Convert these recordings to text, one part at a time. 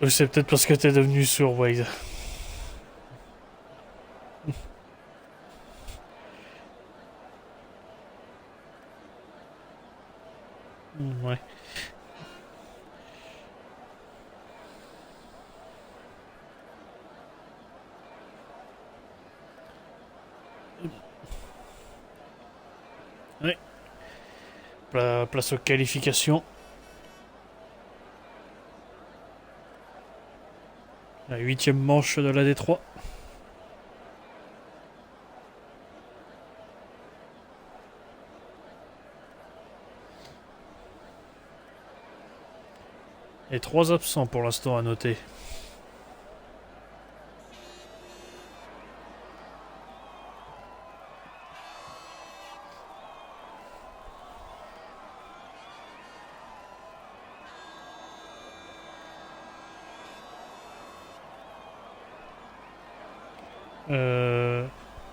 C'est peut-être parce que t'es devenu sourd, Wade. Ouais. Ouais. Place aux qualifications. La 8e manche de la D3. Et 3 absents pour l'instant à noter.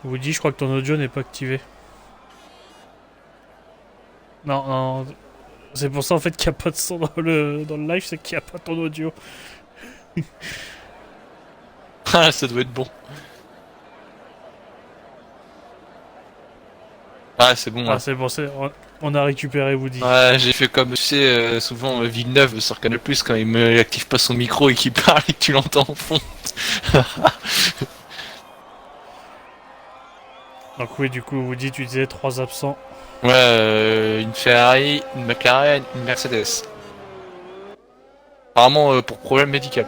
Woody, je crois que ton audio n'est pas activé. Non, non. C'est pour ça en fait qu'il n'y a pas de son dans le live, c'est qu'il n'y a pas ton audio. Ah, ça doit être bon. Ah, c'est bon, Ah, là. c'est bon, on a récupéré Woody. Ouais, j'ai fait comme, tu sais, souvent Villeneuve sur Canal+, quand il me active pas son micro et qu'il parle et que tu l'entends en fond. Donc oui, du coup, Woody, tu disais 3 absents. Ouais, une Ferrari, une McLaren, une Mercedes. Apparemment pour problème médical.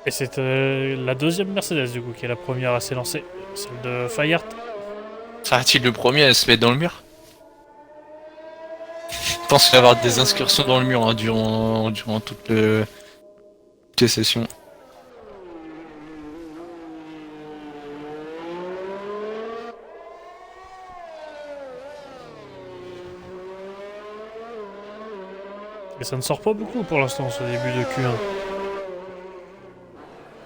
Et c'est la deuxième Mercedes, du coup, qui est la première à s'élancer. Celle de Fayard. Sera-t-il le premier à se mettre dans le mur? Je pense qu'il va y avoir des incursions dans le mur hein, durant toutes les sessions. Et ça ne sort pas beaucoup pour l'instant, ce début de Q1.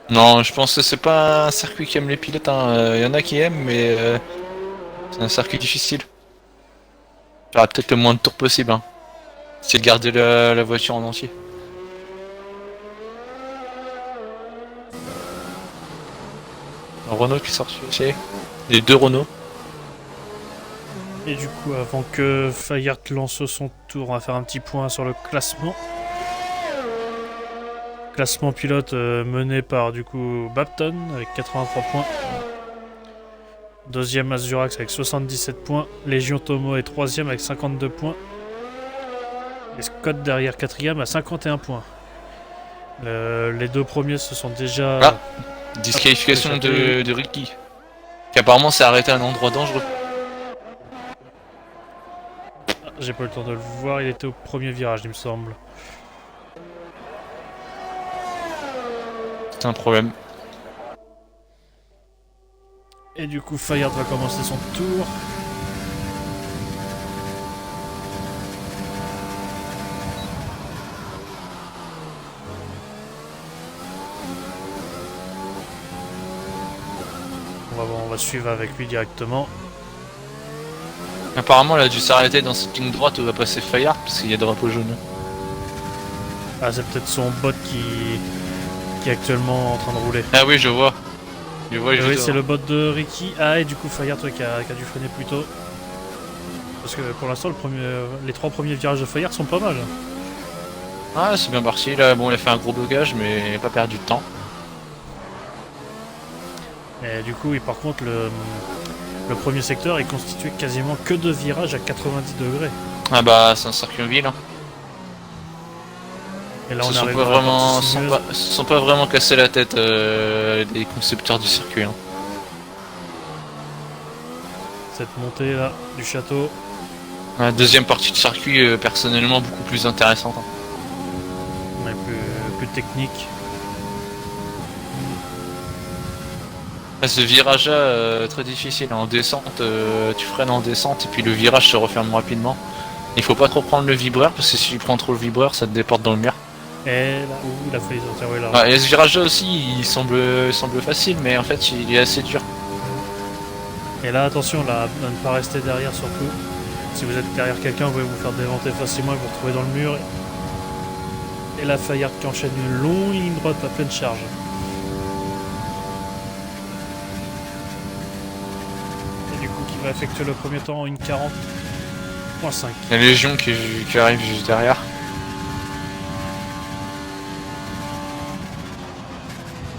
Non, je pense que c'est pas un circuit qui aime les pilotes. Hein. Y en a qui aiment, mais c'est un circuit difficile. Il y aura peut-être le moins de tours possible. Hein. C'est de garder la voiture en entier. Un Renault qui sort celui-ci. Les deux Renault. Et du coup, avant que Fayard lance son tour, on va faire un petit point sur le classement. Classement pilote mené par du coup Bapton avec 83 points. Deuxième Azurax avec 77 points. Légion Tomo est troisième avec 52 points. Et Scott derrière quatrième à 51 points. Les deux premiers se sont déjà Ah, disqualification échappés. de Ricky. Qui apparemment s'est arrêté à un endroit dangereux. Ah, j'ai pas eu le temps de le voir, il était au premier virage, il me semble. C'est un problème. Et du coup, Fayard va commencer son tour. On va suivre avec lui directement. Apparemment, elle a dû s'arrêter dans cette ligne droite où va passer Fayard parce qu'il y a drapeau jaune. Ah, c'est peut-être son bot qui est actuellement en train de rouler. Ah oui, je vois. Je vois Et oui, juste c'est devant. le bot de Ricky. Ah, et du coup, Fayard qui a dû freiner plus tôt. Parce que pour l'instant, les trois premiers virages de Fayard sont pas mal. Ah, c'est bien parti. Là, bon, il a fait un gros blocage, mais il a pas perdu de temps. Et du coup, oui, par contre, le premier secteur est constitué quasiment que de virages à 90 degrés. Ah bah, c'est un circuit en ville. Hein. Et là, Ils on se sont arrive pas dans la partie vraiment, sinueuse. se sont pas vraiment cassé la tête les concepteurs du circuit. Hein. Cette montée là du château. La deuxième partie de circuit, personnellement, beaucoup plus intéressante. Hein. Mais plus technique. Ah, ce virage-là, très difficile. En descente, tu freines en descente et puis le virage se referme rapidement. Il faut pas trop prendre le vibreur parce que si tu prends trop le vibreur, ça te déporte dans le mur. Et là, il a failli sortir, oui, là. Ah, et ce virage-là aussi, il semble facile, mais en fait, il est assez dur. Et là, attention là, à ne pas rester derrière surtout. Si vous êtes derrière quelqu'un, vous pouvez vous faire déventer facilement et vous retrouver dans le mur. Et la Fayard qui enchaîne une longue ligne droite à pleine charge. Et du coup qui va effectuer le premier temps en 1:40.5. La Légion qui arrive juste derrière.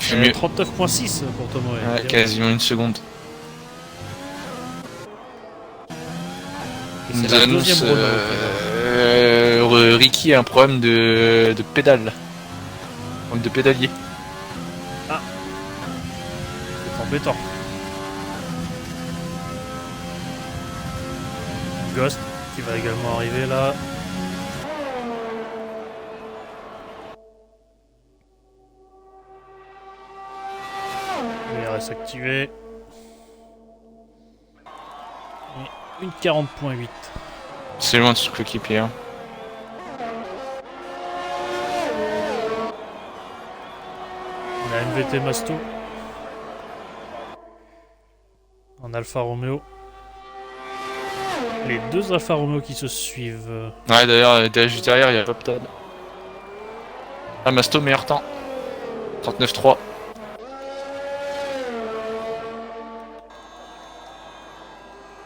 Il fait mieux. 39.6 pour Tomoe. Ouais, quasiment une seconde. Et c'est la deuxième Renault. Ricky a un problème de pédale. Problème de pédalier. Ah, c'est embêtant. Ghost qui va également arriver là. VRS activé. Et 1:40.8. C'est loin de ce coéquipier. Hein. On a MVT Masto. En Alfa Romeo. Les deux Alfa Romeo qui se suivent. Ouais, d'ailleurs, juste derrière, il y a Bobton. Ah, Masto, meilleur temps. 39.3.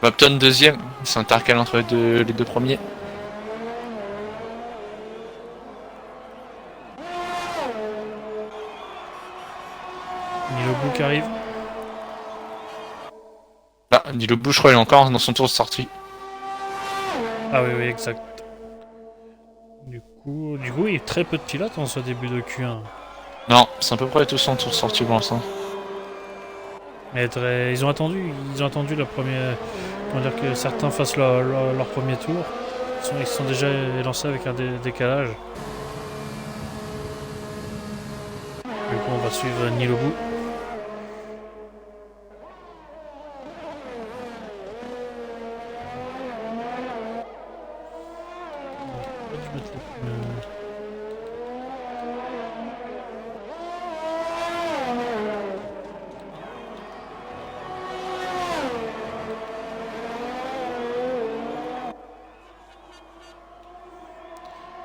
Bobton deuxième. Il s'intercale entre les deux premiers. Nilobu qui arrive. Ah, Nilobu, je crois, il est encore dans son tour de sortie. Ah oui, exact. Du coup, il y a très peu de pilotes en ce début de Q1. Non, c'est à peu près tous en tour de sortie pour l'instant. Mais ils ont attendu la première. Comment dire que certains fassent leur premier tour. Ils sont déjà lancés avec un décalage. Du coup, on va suivre Nilobu.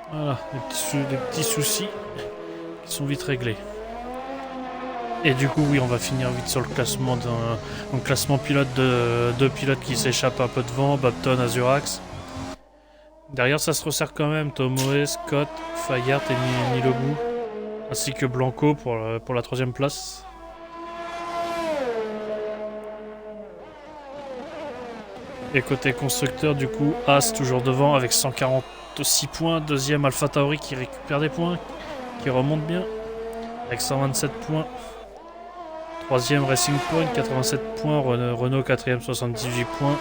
Voilà, des petits soucis qui sont vite réglés. Et du coup, oui, on va finir vite sur le classement classement pilote de deux pilotes qui s'échappent un peu devant, Bapton, Azurax. Derrière, ça se resserre quand même, Tomoe, Scott, Fayard et Nilobu, ainsi que Blanco pour la troisième place. Et côté constructeur, du coup, As toujours devant avec 146 points. Deuxième, Alpha Tauri qui récupère des points, qui remonte bien avec 127 points. Troisième, Racing Point, 87 points. Renault, quatrième, 78 points.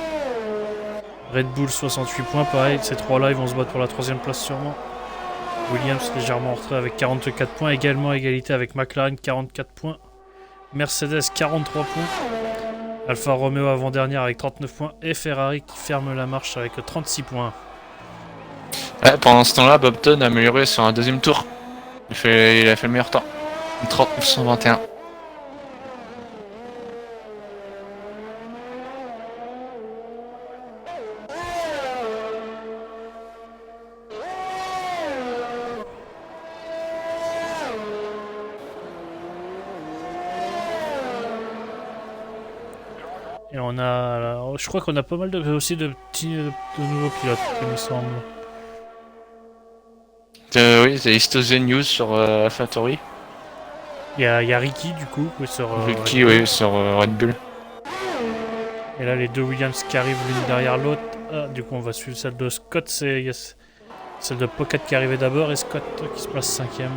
Red Bull, 68 points. Pareil, ces trois-là, ils vont se battre pour la troisième place sûrement. Williams légèrement en retrait avec 44 points. Également à égalité avec McLaren, 44 points. Mercedes, 43 points. Alfa Romeo avant-dernière avec 39 points. Et Ferrari qui ferme la marche avec 36 points. Ouais, pendant ce temps-là, Bobton a amélioré sur un deuxième tour. Il a fait le meilleur temps. 39.121. Et on a... Je crois qu'on a pas mal aussi de nouveaux pilotes, il me semble. Oui, c'est Histosian News sur AlphaTauri. Il y a Ricky, du coup, sur Ricky, oui, sur Red Bull. Et là, les deux Williams qui arrivent l'une derrière l'autre. Ah, du coup, on va suivre celle de Scott. C'est celle de Pocket qui est arrivée d'abord et Scott qui se place cinquième.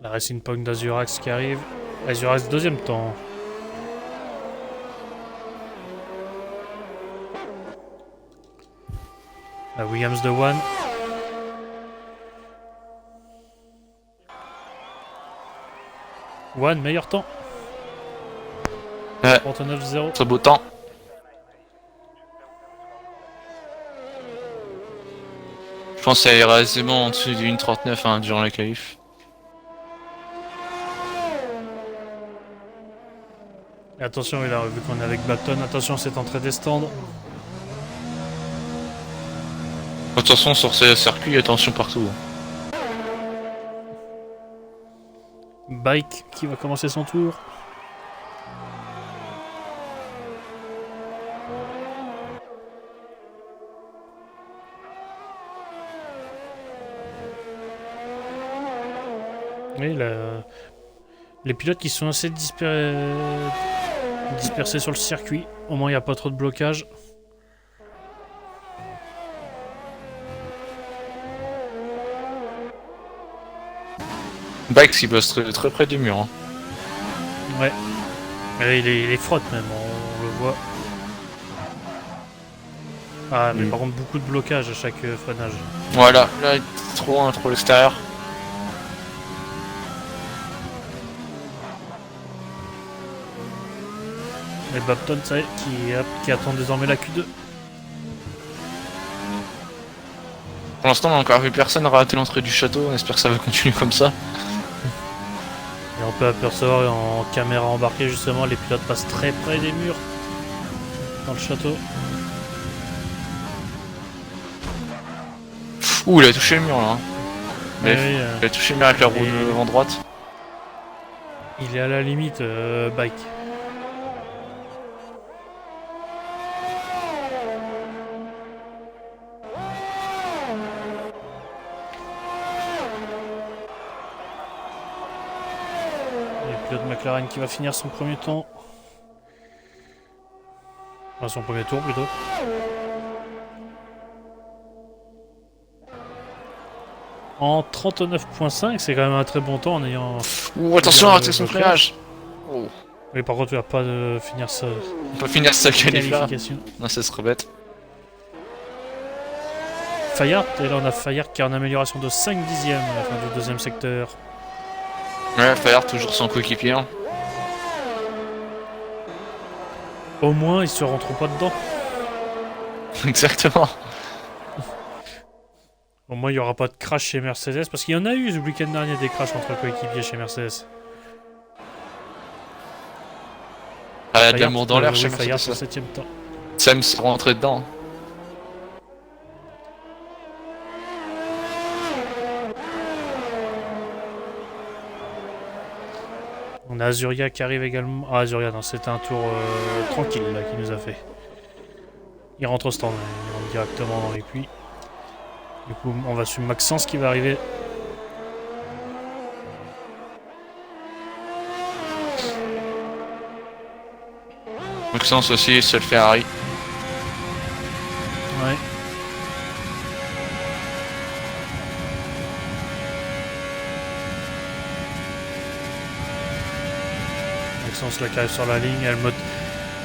La Racing Point d'Azurax qui arrive. Azurax deuxième temps. La Williams de One. One, meilleur temps. Ouais. 39-0. Très beau temps. Je pense que ça ira aisément en dessous d'une 39 hein, durant la qualif. Et attention, là, vu qu'on est avec Baton, attention cette entrée des stands. De toute façon, sur ces circuits, attention partout. Bike qui va commencer son tour. Oui, les pilotes qui sont assez dispersés sur le circuit. Au moins, il n'y a pas trop de blocage. Bike qui bosse très près du mur. Hein. Ouais. Et il est frotte même, on le voit. Ah, mais par contre, beaucoup de blocage à chaque freinage. Voilà, là, il est trop loin, trop à l'extérieur. Et Babton, ça y est, qui attend désormais la Q2. Pour l'instant, on n'a encore vu personne rater l'entrée du château. On espère que ça va continuer comme ça. Et on peut apercevoir en caméra embarquée justement, les pilotes passent très près des murs dans le château. Ouh, il a touché le mur là. Hein. Oui, Il a touché le mur avec la roue devant droite. il est à la limite, Bike. Et le pilote McLaren qui va finir son premier temps. Enfin, son premier tour plutôt. En 39.5, c'est quand même un très bon temps en ayant... Ouh, attention à rater son freinage. Oh. Oui, par contre, il va pas finir sa On peut finir sa qualification. Non, ça serait bête. Fayard, et là on a Fayard qui a une amélioration de 5 dixièmes à la fin du deuxième secteur. Ouais, Fayard toujours son coéquipier. Hein. Au moins, ils se rentreront pas dedans. Exactement. Au moins, il n'y aura pas de crash chez Mercedes, parce qu'il y en a eu ce week-end dernier des crashs entre coéquipiers chez Mercedes. Ah, il y a de l'amour dans l'air chez Fayard Mercedes. sur 7ème temps. Sam se rentrer dedans. On a Azuria qui arrive également. Ah, Azuria, non, c'était un tour tranquille là qu'il nous a fait. Il rentre au stand, il rentre directement dans les puits. Du coup, on va suivre Maxence qui va arriver. Maxence aussi, seul Ferrari. Ouais. Maxence là qui arrive sur la ligne.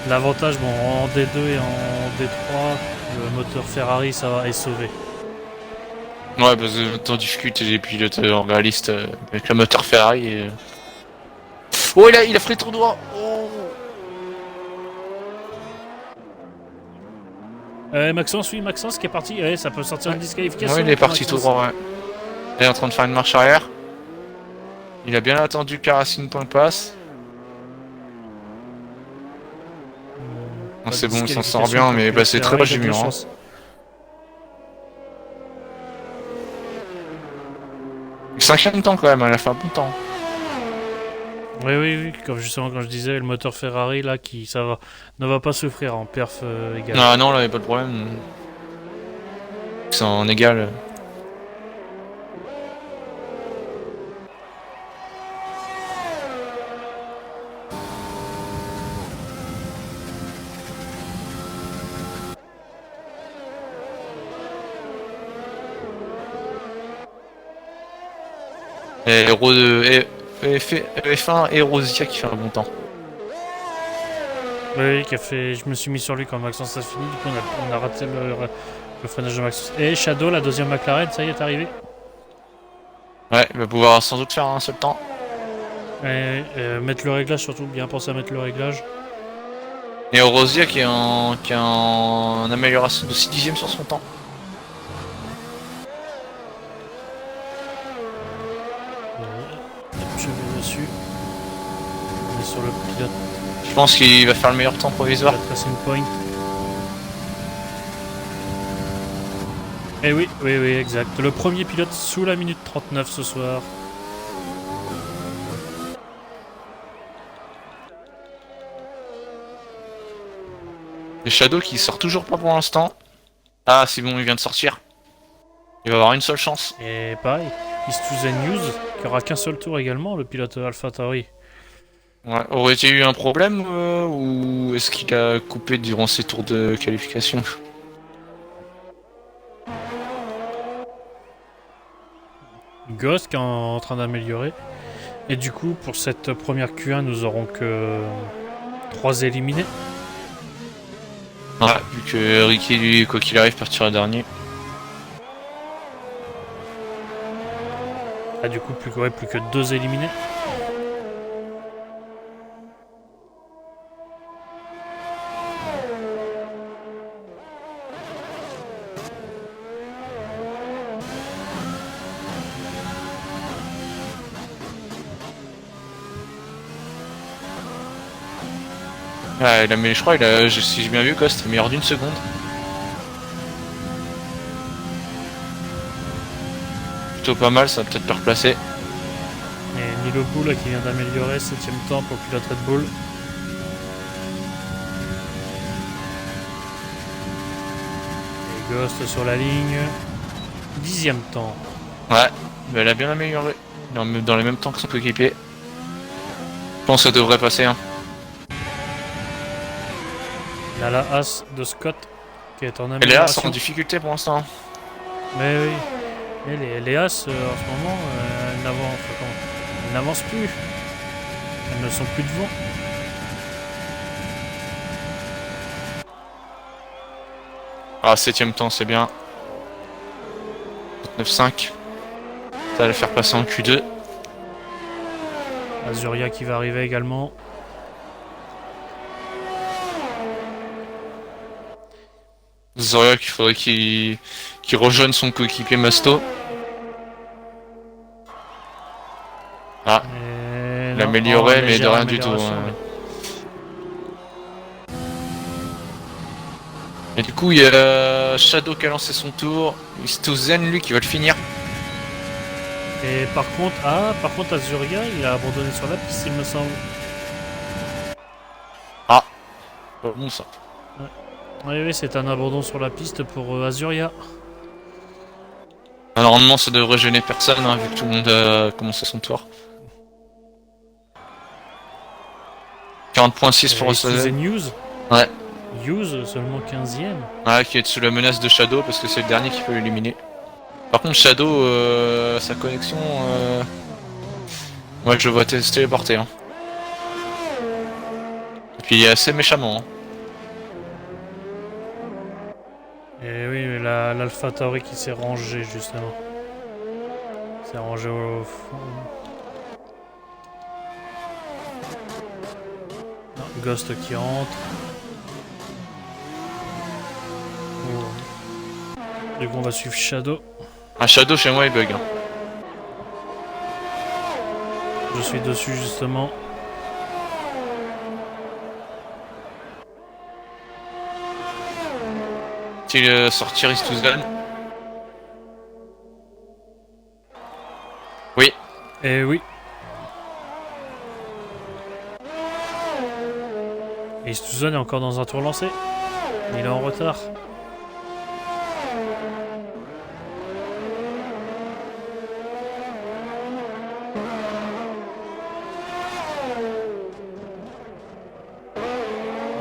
L'avantage, bon, en D2 et en D3, le moteur Ferrari ça va est sauvé. Ouais, parce que t'en discutes les pilotes en réaliste avec le moteur Ferrari. Et... Oh, il a fait le tour droit. Oh. Maxence, oui, Maxence qui est parti. Ouais, ça peut sortir une disqualification. Ouais, il est parti tout droit, ouais. Il est en train de faire une marche arrière. Il a bien attendu que Racing Point passe. C'est bon, il s'en sort bien, mais bah, c'est très proche du mur. Hein. Il 5ème temps quand même, elle a fait un bon temps. Oui, oui, oui, comme justement quand je disais, le moteur Ferrari là qui ne va pas souffrir en perf égal. Ah non, là y'a pas de problème. C'est en égal. Et F1 et Rosia qui fait un bon temps. Oui, qui a fait. Je me suis mis sur lui quand Maxence a fini, du coup on a raté le freinage de Maxence. Et Shadow, la deuxième McLaren, ça y est arrivé. Ouais, il va pouvoir sans doute faire un seul temps. Et mettre le réglage surtout, bien penser à mettre le réglage. Et Rosia qui est en amélioration de 6 dixièmes sur son temps. Je vais dessus. On est sur le pilote Je pense qu'il va faire le meilleur temps provisoire. La Racing Point. Eh oui, oui, oui, exact. Le premier pilote sous la minute 39 ce soir. Et Shadow qui sort toujours pas pour l'instant. Ah, c'est bon, il vient de sortir. Il va avoir une seule chance. Et pareil, Istuzen News, qui aura qu'un seul tour également, le pilote AlphaTauri. Ouais. Aurait-il eu un problème ou est-ce qu'il a coupé durant ses tours de qualification? Ghost qui est en train d'améliorer. Et du coup, pour cette première Q1, nous aurons que 3 éliminés. Ouais, vu que Ricky, lui, quoi qu'il arrive, partira dernier. Ah, du coup, plus que 2 éliminés. Ouais, je crois, si j'ai bien vu, Ghost, il est meilleur d'une seconde. Plutôt pas mal, ça va peut-être le replacer. Et Nilo Bull qui vient d'améliorer 7ème temps pour le pilote Red Bull. Et Ghost sur la ligne. 10ème temps. Ouais, mais elle a bien amélioré. Dans les mêmes temps que son coéquipier. Je pense que ça devrait passer. Hein. Il y a la As de Scott qui est en Et Léa amélioration. sont en difficulté pour l'instant. Mais oui. Et les As, en ce moment, elles n'avancent plus. Elles ne sont plus devant. Ah, 7ème temps, c'est bien. 9-5. Ça va le faire passer en Q2. Azuria qui va arriver également. Zoria qu'il faudrait qu'il rejoigne son coéquipier Masto. Ah, il a amélioré, mais de rien du tout. Et du coup, il y a Shadow qui a lancé son tour. Istuzen, lui, qui va le finir. Et par contre, Azuria, il a abandonné sur la piste, il me semble. Ah, bon ça. Oui, oui, c'est un abandon sur la piste pour Azuria. Normalement, ça devrait gêner personne, hein, vu que tout le monde a commencé son tour. 40.6 pour Istuzen News. Ouais. Use seulement 15ème. Ouais, qui est sous la menace de Shadow parce que c'est le dernier qui peut l'éliminer. Par contre, Shadow, sa connexion, ouais, je le vois se téléporter. Hein. Et puis, il est assez méchamment. Hein. Et oui, mais l'AlphaTauri qui s'est rangé justement. S'est rangé au fond. Non, Ghost qui rentre. Oh. Du coup, on va suivre Shadow. Un Shadow chez moi, il bug. Hein. Je suis dessus justement. Il sortir Istuzen. Oui. Et oui. Et Istuzen est encore dans un tour lancé. Il est en retard.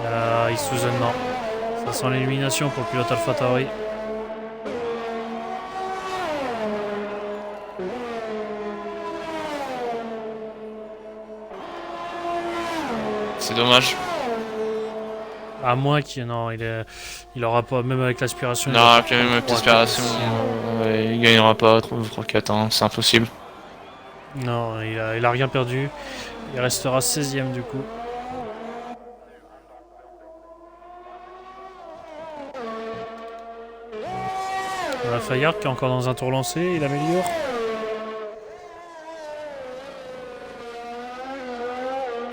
Ah, Istuzen non. Ça sent l'élimination pour le pilote AlphaTauri. C'est dommage. À moins qu'il il aura pas, même avec l'aspiration. Non, même avec l'aspiration, il gagnera pas 3-4 ans, c'est impossible. Non, il a rien perdu. Il restera 16ème du coup. On a Fayard qui est encore dans un tour lancé, il améliore.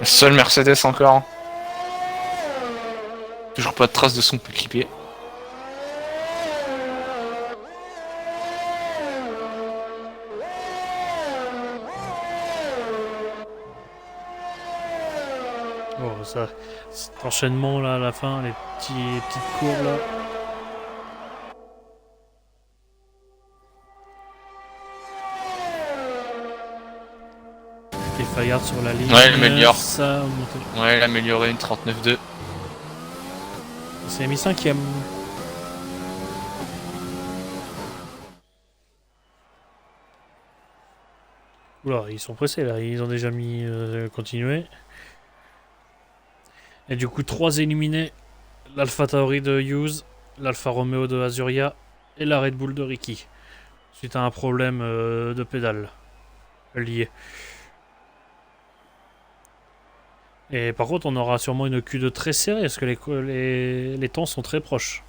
Seul Mercedes encore. Toujours pas de trace de son coéquipier. Oh, ça, cet enchaînement là à la fin, les petites courbes là. Et Fayard sur la ligne. Ouais, il améliore. Ça, Ouais, il a amélioré une 39-2. il s'est mis 5ème. Oula, ils sont pressés là, ils ont déjà mis continuer. Et du coup, 3 éliminés. L'Alpha Tauri de Hughes, l'Alfa Romeo de Azuria et la Red Bull de Ricky. Suite à un problème de pédale lié. Et par contre, on aura sûrement une Q2 très serrée parce que les temps sont très proches.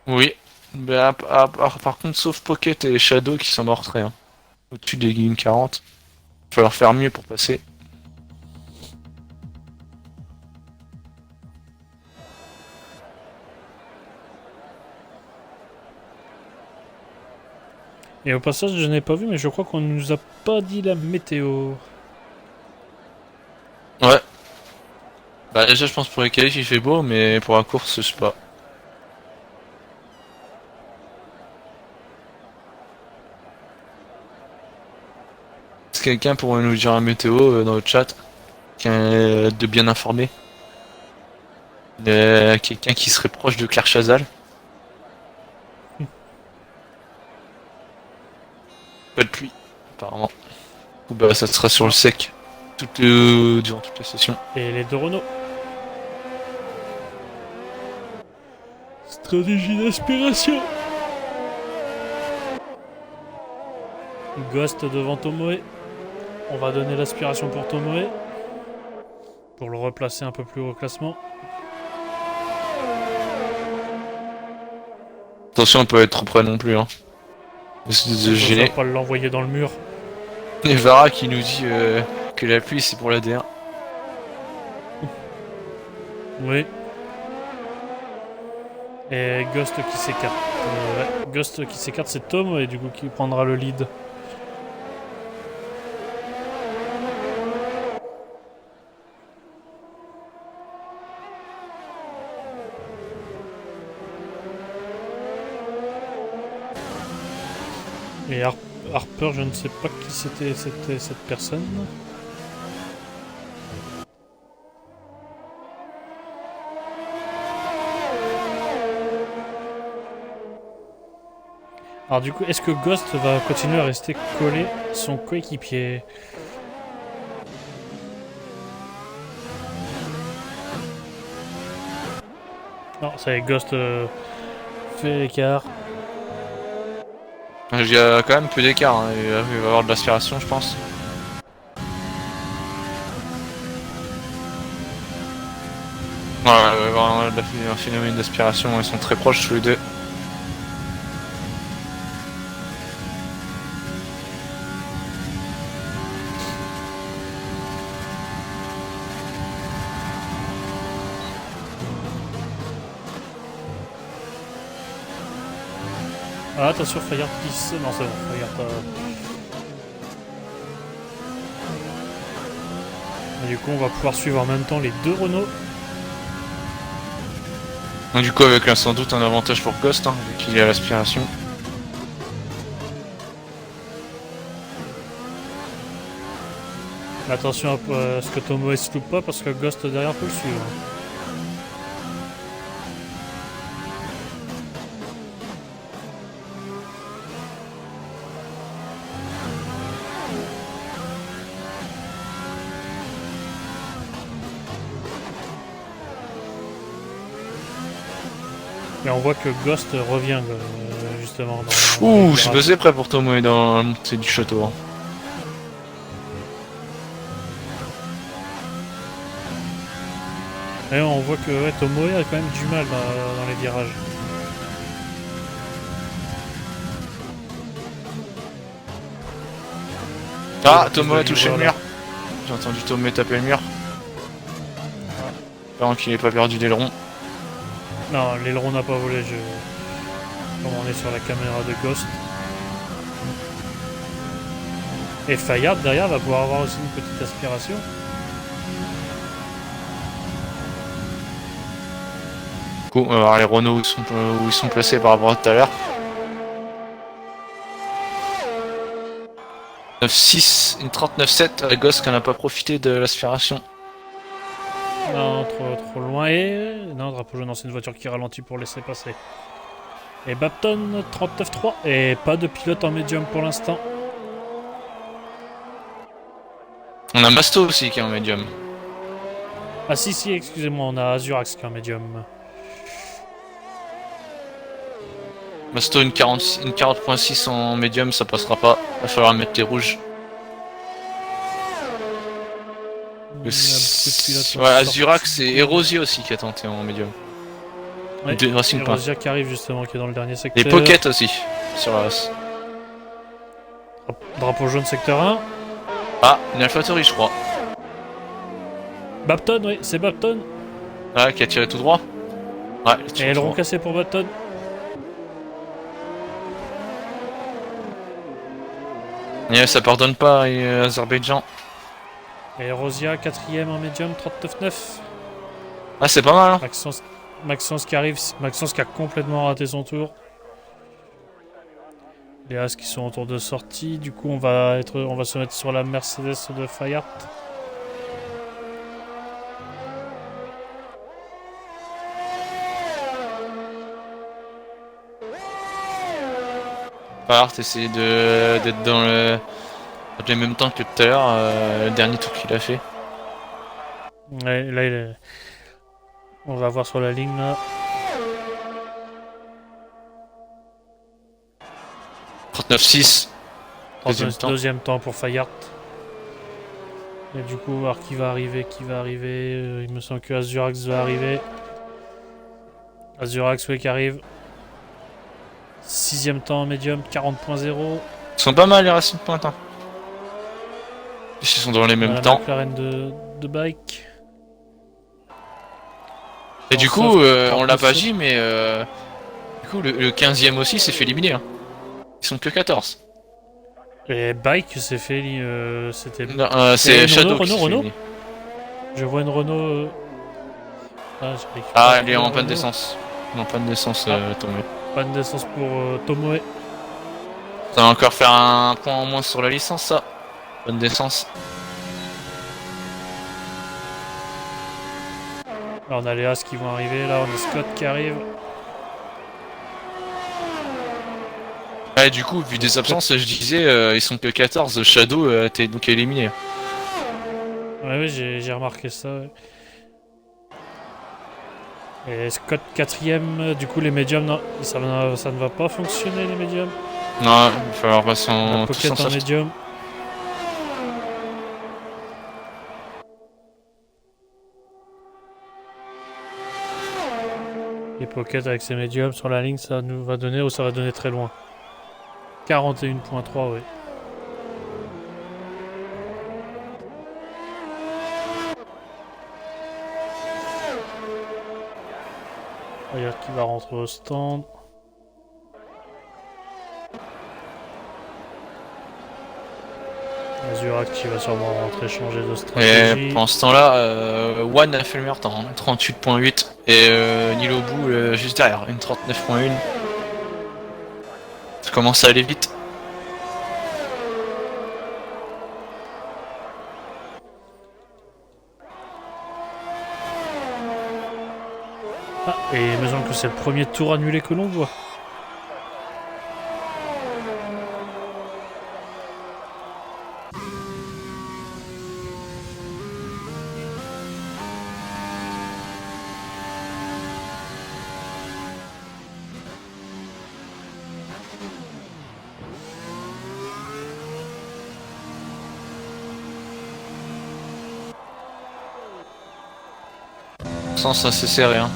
Oui. Mais par contre, sauf Pocket et Shadow qui sont morts très. Hein. Au-dessus des lignes 40. Il va falloir faire mieux pour passer. Et au passage, je n'ai pas vu, mais je crois qu'on ne nous a pas dit la météo. Ouais. Bah déjà, je pense pour les qualifs il fait beau, mais pour la course, je sais pas. Est-ce que quelqu'un pourrait nous dire la météo dans le chat? Quelqu'un de bien informé? Quelqu'un qui serait proche de Claire Chazal? Pas de pluie, apparemment. Ou bah ça sera sur le sec durant toute la session. Et les deux Renault. Stratégie d'aspiration. Ghost devant Tomoe. On va donner l'aspiration pour Tomoe. Pour le replacer un peu plus haut au classement. Attention, on peut être trop près non plus. Hein. Il Gêner. faut pas l'envoyer dans le mur. Et Vara qui nous dit que la pluie c'est pour la D1. Oui. Et Ghost qui s'écarte. Ouais. Ghost qui s'écarte, c'est Tom et du coup qui prendra le lead. Et Harper, je ne sais pas qui c'était cette personne. Alors du coup, est-ce que Ghost va continuer à rester collé son coéquipier? Non, ça y est, Ghost fait l'écart. Il y a quand même peu d'écart, hein. Il va y avoir de l'aspiration je pense. Ouais, il va y avoir un phénomène d'aspiration, ils sont très proches tous les deux. Ah, attention, Fayard qui se... Non, c'est bon, Fayard... Et du coup, on va pouvoir suivre en même temps les deux Renault. Donc, du coup, avec là, sans doute un avantage pour Ghost, hein, vu qu'il est à l'aspiration. Attention à ce que Tomoe se loupe pas parce que Ghost derrière peut le suivre. Et on voit que Ghost revient justement dans Ouh, je suis passé prêt pour Tomoe dans la montée du château. Hein. Et on voit que ouais, Tomoe a quand même du mal dans les virages. Ah, Tomoe a touché le mur. J'ai entendu Tomoe taper le mur. Espérant qu'il n'ait pas perdu d'aileron. Non, l'aileron n'a pas volé, comme on est sur la caméra de Ghost. Et Fayard derrière va pouvoir avoir aussi une petite aspiration. Du coup, on va voir les Renault où ils sont placés par rapport à tout à l'heure. 9-6, une 39-7, la gosse qui n'a pas profité de l'aspiration. Non, trop loin. Et non, drapeau jaune, c'est une voiture qui ralentit pour laisser passer. Et Bapton 39-3. Et pas de pilote en médium pour l'instant. On a Masto aussi qui est en médium. Ah si, excusez-moi, on a Azurax qui est en médium. Masto une 40.6 en médium, ça passera pas. Va falloir mettre les rouges. Il y a beaucoup de pilotes Ouais, Azurax et Erosia aussi qui a tenté en médium. Ouais, De Racing Point. Erosia qui arrive justement, qui est dans le dernier secteur. Et Pocket aussi, sur la race. Drapeau jaune secteur 1. Ah, une AlphaTauri je crois. Bapton, oui, c'est Bapton. Ah, qui a tiré tout droit. Ouais, Et aileron cassé pour Bapton. Et ça pardonne pas Azerbaïdjan. Et Erosia, 4ème en médium, 39-9. Ah, c'est pas mal, hein. Maxence qui arrive, Maxence qui a complètement raté son tour. Les As qui sont autour de sortie, du coup on va se mettre sur la Mercedes de Fayard. Fayard essayer d'être dans le même temps que tout à l'heure, le dernier tour qu'il a fait. Ouais, là on va voir sur la ligne là. 39-6. Deuxième temps pour Fayard. Et du coup, voir qui va arriver. Il me semble que Azurax va arriver. Azurax, oui, qui arrive. 6ème temps en médium, 40.0. Ils sont pas mal les Racing Point, hein. Ils sont dans les mêmes La temps. McLaren de bike. Et du coup, on l'a pas dit, mais du coup, le 15ème aussi s'est fait éliminer, hein. Ils sont que 14. Et bike s'est fait. C'était. C'est Shadow qui s'est fait Renault. éliminer. Je vois une Renault. Ah, elle est en panne d'essence. En panne d'essence, Tomoe. Panne d'essence pour Tomoe. Ça va encore faire un point en moins sur la licence, ça. Panne d'essence. Là, on a les As qui vont arriver. Là, on a Scott qui arrive. Ouais, du coup, vu des absences, je disais, ils sont que 14. Shadow t'es donc éliminé. Ouais, j'ai remarqué ça. Ouais. Et Scott 4ème, du coup les médiums, non, ça ne va pas fonctionner les médiums. Non, il va falloir passer en tous Pocket en en soft. médium. Et Pocket avec ses médiums sur la ligne, ça nous va donner, ou ça va donner très loin. 41.3, oui. Regarde qui va rentrer au stand. Azurax qui va sûrement rentrer changer de stratégie. Et pendant ce temps-là, One a fait le meilleur temps, hein, 38.8. Et Nilobu juste derrière, une 39.1. Ça commence à aller vite. Ah, et il me semble que c'est le premier tour annulé que l'on voit. Sens assez serré, hein.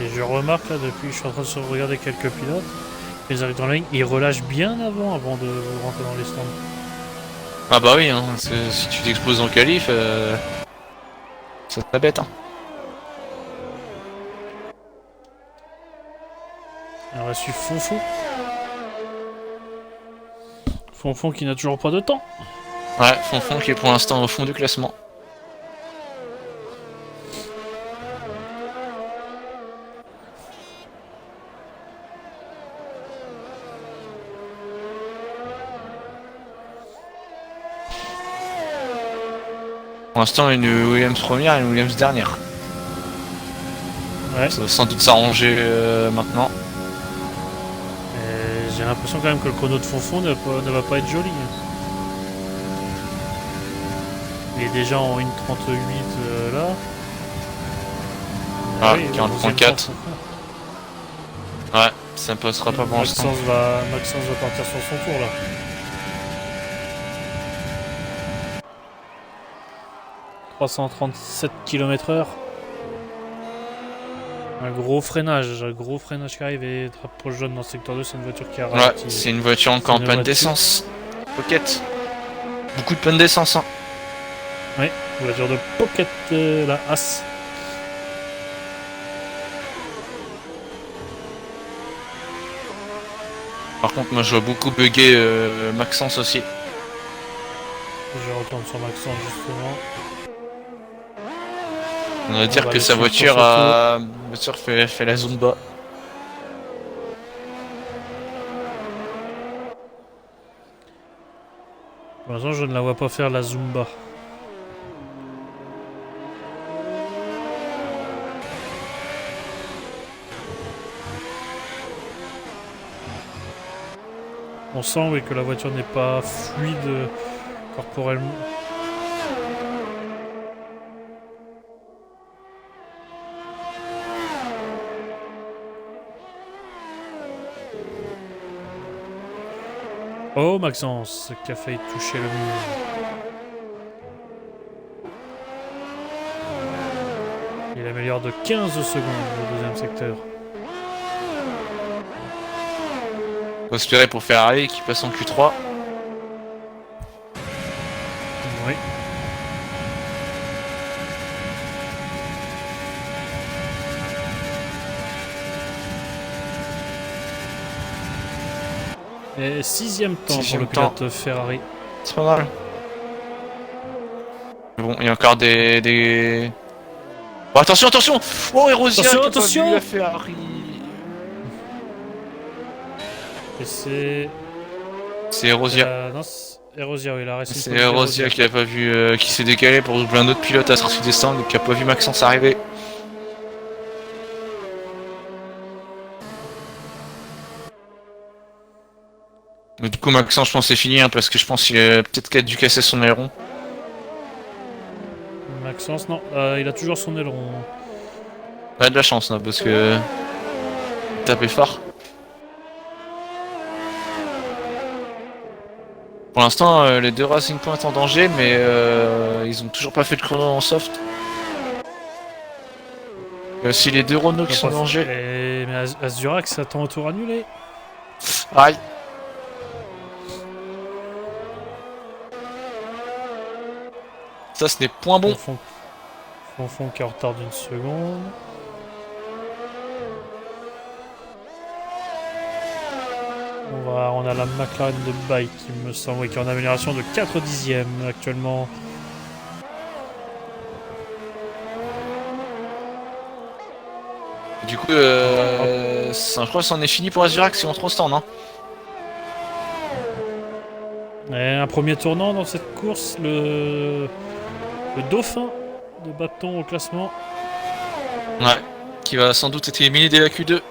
Et je remarque là, depuis que je suis en train de regarder quelques pilotes, ils arrivent dans la ligne, ils relâchent bien avant de rentrer dans les stands. Ah bah oui, hein, si tu t'exploses en qualif, ça serait bête. Hein. Et on va suivre Fonfon. Fonfon qui n'a toujours pas de temps. Ouais, Fonfon qui est pour l'instant au fond du classement. Pour l'instant, une Williams première et une Williams dernière. Ouais. Ça va sans doute s'arranger maintenant. Et j'ai l'impression quand même que le chrono de Fonfon ne va pas être joli. Il est déjà en 1,38 là. Ah, oui, 40.4. Ouais, ça ne passera pas pour l'instant. Maxence va partir sur son tour là. « 337 km/h. Un gros freinage qui arrive et drapeau jaune dans le secteur 2, c'est une voiture qui a Ouais, ralenti. c'est une voiture encore en panne d'essence. Pocket. Beaucoup de panne d'essence. Hein. Oui, voiture de Pocket, la As. Par contre, moi je vois beaucoup bugger Maxence aussi. Je retourne sur Maxence justement. On va dire que sa voiture fait la Zumba. Pour l'instant, je ne la vois pas faire la Zumba. On sent oui, que la voiture n'est pas fluide corporellement. Oh Maxence, qui a failli toucher le mur. Il améliore de 15 secondes au deuxième secteur. Faut espérer pour Ferrari qui passe en Q3. Oui. Et 6ème temps pour le pilote Ferrari. C'est pas mal. Bon, il y a encore des... Oh, attention, attention. Oh, Erosia Attention la Ferrari. Et c'est... C'est Erosia. Non, Erosia, oui, il a resté. C'est Erosia qui a pas vu... qui s'est décalé pour doubler un autre pilote à sortir des stands et qui a pas vu Maxence arriver. Mais du coup, Maxence, je pense c'est fini, hein, parce que je pense qu'il a peut-être qu'il a dû casser son aileron. Maxence, non, il a toujours son aileron. Pas de la chance, là, parce que... Tapé fort. Pour l'instant, les deux Racing Point en danger, mais ils ont toujours pas fait de chrono en soft. Si les deux Renault qui sont en danger... Mais Azurax s'attend au tour annulé. Aïe. Ça, ce n'est point bon. Fonfon qui est en retard d'une seconde. On a la McLaren de Bike qui me semble qui est en amélioration de 4 dixièmes actuellement. Du coup, je crois que c'en est fini pour Azurax si on trouve stand, hein. Et un premier tournant dans cette course, le dauphin de bâton au classement. Ouais, qui va sans doute être éliminé dès la Q2.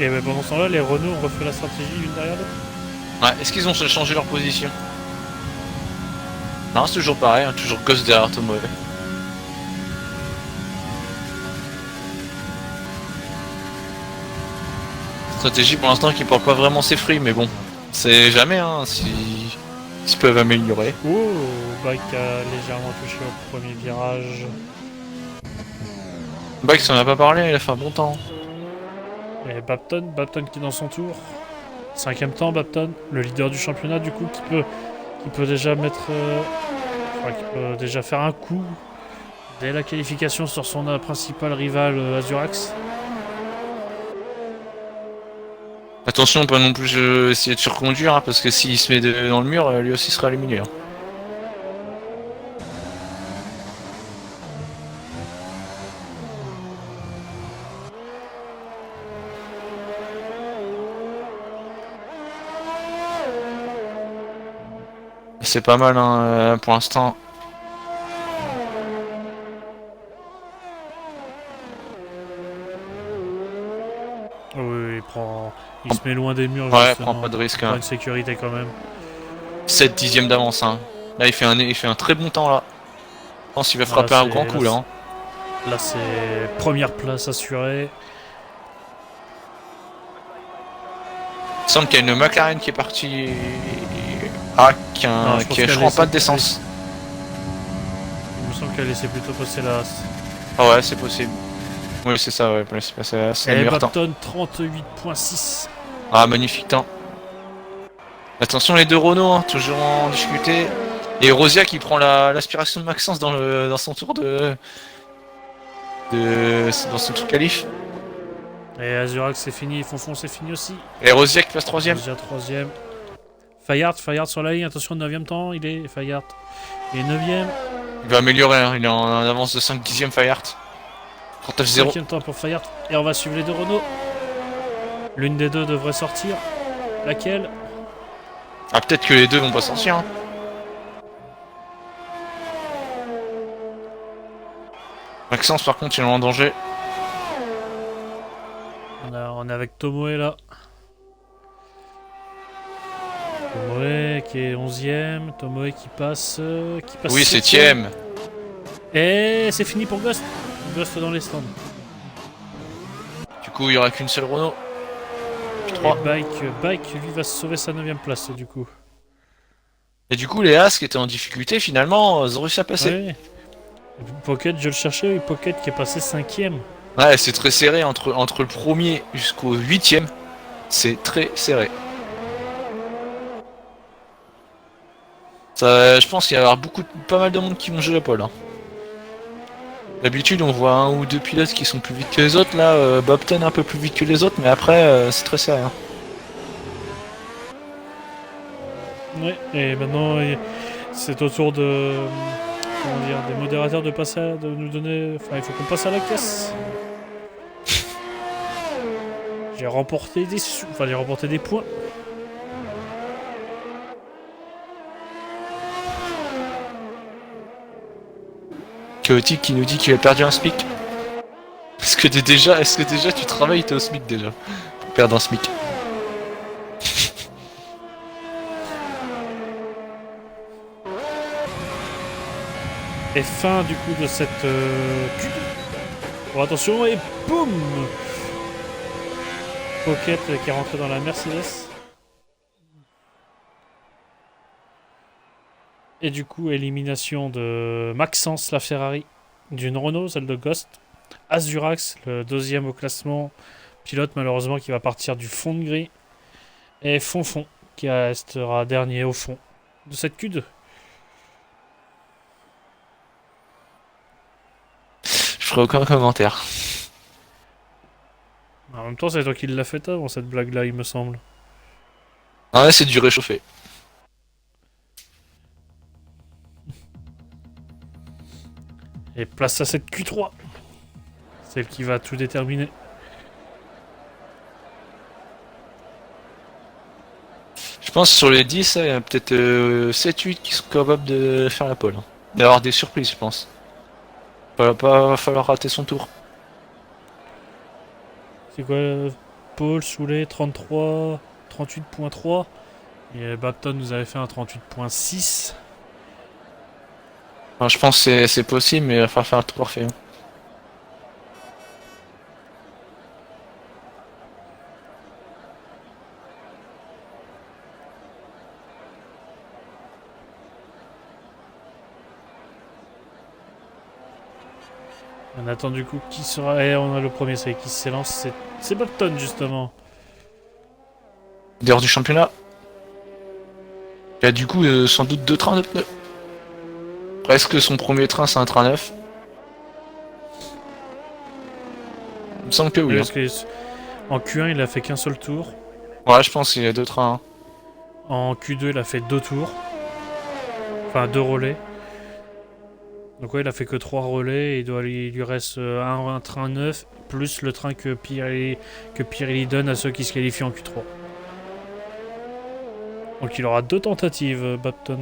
Et ben pendant ce temps-là, les Renault ont refait la stratégie l'une derrière l'autre. Ouais, est-ce qu'ils ont changé leur position? Non, c'est toujours pareil, hein, toujours Ghost derrière Tomoe. Stratégie pour l'instant qui porte pas vraiment ses fruits, mais bon, c'est jamais, hein, si Ils peuvent améliorer. Oh, Bike a légèrement touché au premier virage. Bax, on en a pas parlé, il a fait un bon temps. Et Bapton qui est dans son tour. Cinquième temps, Bapton, le leader du championnat du coup, qui peut déjà mettre, enfin, qui peut déjà faire un coup dès la qualification sur son principal rival Azurax. Attention, pas non plus essayer de surconduire, hein, parce que s'il se met dans le mur, lui aussi sera éliminé. Hein. C'est pas mal hein, pour l'instant. Oui, il se met loin des murs Ouais, justement. prend pas de risque. Prend Hein. une sécurité quand même. 7 dixièmes d'avance. Hein. Là, il fait un très bon temps là. Je pense qu'il va frapper un grand coup là. Hein. Là, c'est première place assurée. Il semble qu'il y a une McLaren qui est partie. Ah, qui est, je crois, en panne d'essence. Il me semble qu'elle laissait plutôt passer la. Ah ouais, c'est possible. Oui, c'est ça, ouais. C'est le meilleur temps. Bapton 38.6. Ah, magnifique temps. Attention les deux Renault, hein, toujours en difficulté. Et Rosia qui prend l'aspiration de Maxence dans son tour dans son tour qualif. Et Azurax c'est fini, Fonfon c'est fini aussi. Et Rosia qui passe troisième. Rosia troisième. Fayard sur la ligne, attention 9ème temps, il est Fayard. Il est 9ème. Il va améliorer, hein, il est en avance de 5 dixièmes Fayard. 39-0. 5ème temps pour Fayard. Et on va suivre les deux Renault. L'une des deux devrait sortir. Laquelle? Ah, peut-être que les deux vont pas sortir. Hein. Maxence par contre il est en danger. On est avec Tomoe là. Tomoe qui est 11ème. Tomoe qui passe. Oui, 7ème. Et c'est fini pour Ghost. Ghost dans les stands. Du coup il y aura qu'une seule Renault. Puis 3. Et Bike lui va sauver sa 9ème place du coup. Et du coup les As qui étaient en difficulté finalement ils ont réussi à passer. Ouais. Pocket, je le cherchais, Pocket qui est passé 5ème. Ouais, c'est très serré entre le premier jusqu'au 8ème. C'est très serré. Ça, je pense qu'il va y avoir pas mal de monde qui vont jouer la pole. Hein. D'habitude, on voit un ou deux pilotes qui sont plus vite que les autres. Là, Bobton un peu plus vite que les autres, mais après, c'est très serré. Hein. Ouais, et maintenant, c'est au tour de. Comment dire, des modérateurs de passer de nous donner. Enfin, il faut qu'on passe à la caisse. J'ai remporté des points. Chaotique qui nous dit qu'il a perdu un SMIC. Est-ce que déjà tu travailles, t'es au SMIC déjà pour perdre un SMIC. Et fin du coup de cette Q2. Bon, attention, et boum Pocket qui est rentré dans la Mercedes. Et du coup, élimination de Maxence, la Ferrari, d'une Renault, celle de Ghost. Azurax, le deuxième au classement. Pilote, malheureusement, qui va partir du fond de grille. Et Fonfon, qui restera dernier au fond de cette Q2. Je ferai aucun commentaire. En même temps, c'est toi qui l'as fait avant cette blague-là, il me semble. Ah ouais, c'est du réchauffé. Et place à cette Q3. Celle qui va tout déterminer. Je pense que sur les 10, il y a peut-être 7-8 qui sont capables de faire la pole. Hein. D'avoir des surprises, je pense. Va pas falloir rater son tour. C'est quoi Paul, Soulet, 33, 38.3. Et Bapton nous avait fait un 38.6. Enfin, je pense que c'est possible, mais il va falloir faire un tour parfait. Hein. On attend du coup qui sera. Et on a le premier, c'est qui s'élance, c'est Bobton justement. Dehors du championnat. Il y a du coup sans doute 2 trains de pneus. Presque son premier train, c'est un train neuf. Il me semble que oui. Parce que en Q1, il a fait qu'un seul tour. Ouais, je pense qu'il y a 2 trains. En Q2, il a fait 2 tours. Enfin, 2 relais. Donc, ouais, il a fait que 3 relais. Il lui reste un train neuf, plus le train que Pirelli donne à ceux qui se qualifient en Q3. Donc, il aura 2 tentatives, Bapton.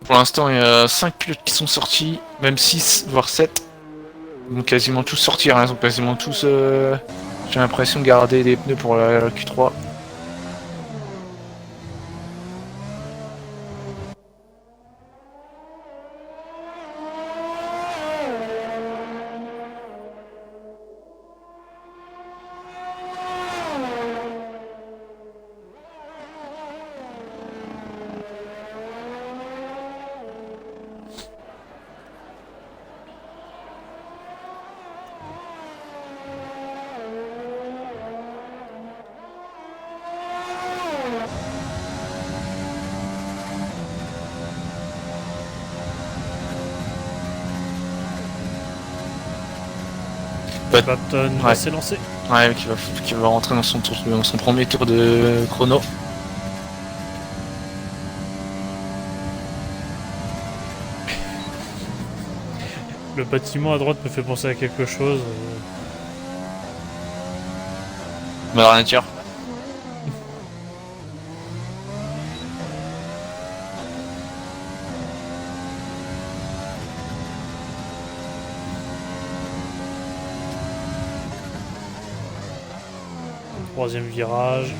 Pour l'instant, il y a 5 pilotes qui sont sortis, même 6, voire 7. Ils vont quasiment tous sortir, hein. Ils ont quasiment tous, j'ai l'impression, garder des pneus pour la Q3. Bapton Ouais. va s'élancer. Ouais, qui va rentrer dans son premier tour de chrono. Le bâtiment à droite me fait penser à quelque chose. Bah, rien à dire. Troisième virage.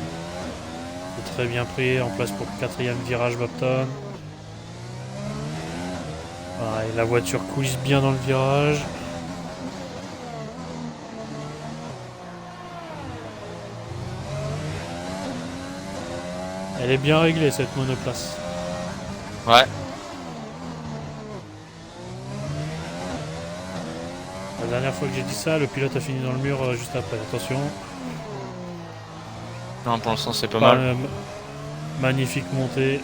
C'est très bien pris, en place pour le quatrième virage Bapton. Voilà, et la voiture coulisse bien dans le virage. Elle est bien réglée cette monoplace. Ouais. La dernière fois que j'ai dit ça, le pilote a fini dans le mur juste après. Attention. Non, pour l'instant, c'est pas mal. Magnifique montée.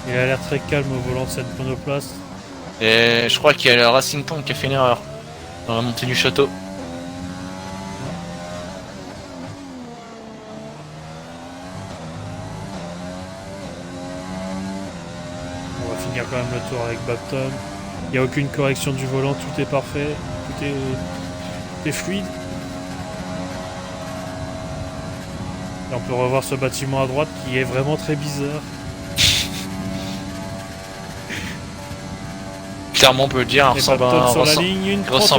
Il a l'air très calme au volant de cette monoplace. Et je crois qu'il y a le Racing Point qui a fait une erreur dans la montée du château. On va finir quand même le tour avec Bapton. Il n'y a aucune correction du volant, tout est parfait. Tout est fluide. Et on peut revoir ce bâtiment à droite qui est vraiment très bizarre. Clairement, on peut le dire, il ressemble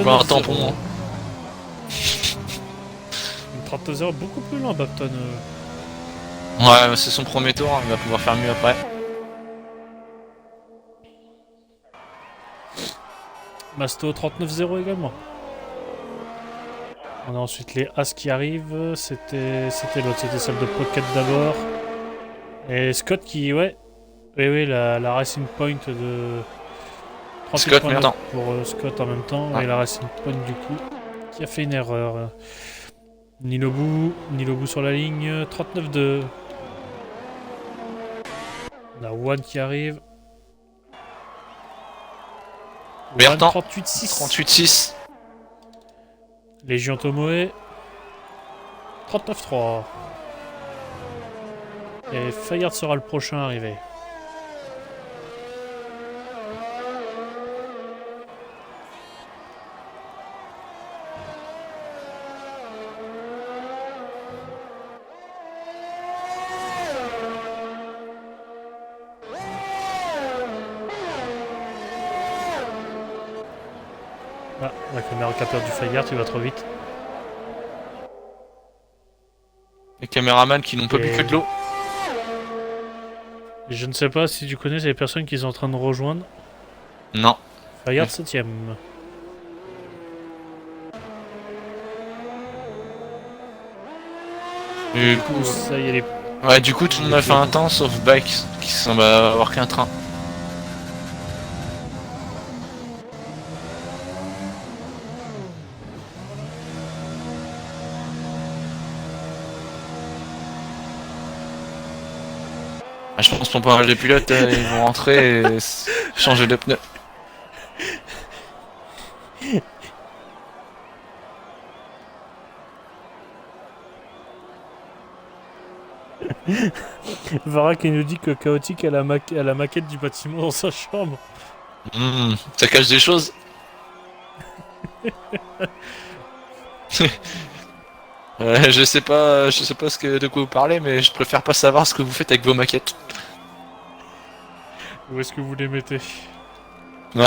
à un tampon. Une 39-0 beaucoup plus lent, Bapton. Ouais, c'est son premier tour, hein, il va pouvoir faire mieux après. Masto 39-0 également. On a ensuite les As qui arrivent. C'était l'autre, c'était celle de Pocket d'abord. Et Scott qui, ouais. Oui, la Racing Point de 38 Scott, points merde. pour Scott en même temps. Ouais. Et la Racing Point du coup, qui a fait une erreur. Nilobu sur la ligne. 39-2. On a One qui arrive. One 38-6. 38-6. Légion Tomoe. 39-3. Et Fayard sera le prochain arrivé. Ah, la caméra qui a perdu Fayard, il va trop vite. Les caméramans qui n'ont pas bu que de l'eau. Et je ne sais pas si tu connais ces personnes qui sont en train de rejoindre. Non. Regarde 7ème. Du Du coup, coup, ça y est, les... ouais, du coup, tout le monde a fait un temps sauf Bike qui semble avoir qu'un train. Ah, je pense que pour pas mal de pilotes, ils vont rentrer et changer de pneu. Vara qui nous dit que Chaotique a a la maquette du bâtiment dans sa chambre. Ça cache des choses. Je sais pas de quoi vous parlez, mais je préfère pas savoir ce que vous faites avec vos maquettes. Où est-ce que vous les mettez? Ouais,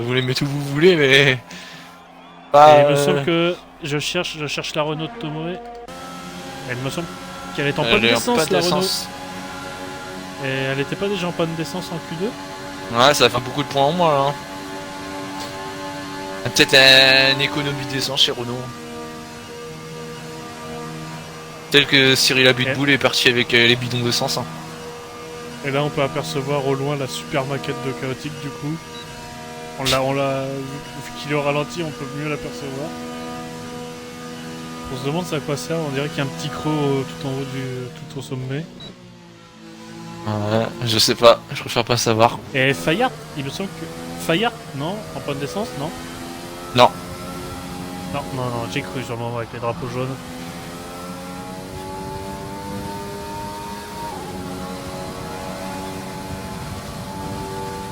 vous les mettez où vous voulez, mais Et pas. il me semble que je cherche la Renault de Tomoe. Elle me semble qu'elle est en panne Elle est en d'essence, panne la Renault. d'essence. Et elle était pas déjà en panne d'essence en Q2? Ouais, ça va faire beaucoup de points en moins là. Peut-être une économie d'essence chez Renault. Tel que Cyril Abitboul est parti avec les bidons d'essence. Hein. Et là, on peut apercevoir au loin la super maquette de Chaotique, du coup. Vu qu'il est au ralenti, on peut mieux l'apercevoir. On se demande ça à quoi sert, on dirait qu'il y a un petit creux tout en haut tout au sommet. Ouais, je sais pas, je préfère pas savoir. Et Fayard, il me semble que... Fayard, non? En panne d'essence, non? Non. Non, j'ai cru sur le moment avec les drapeaux jaunes.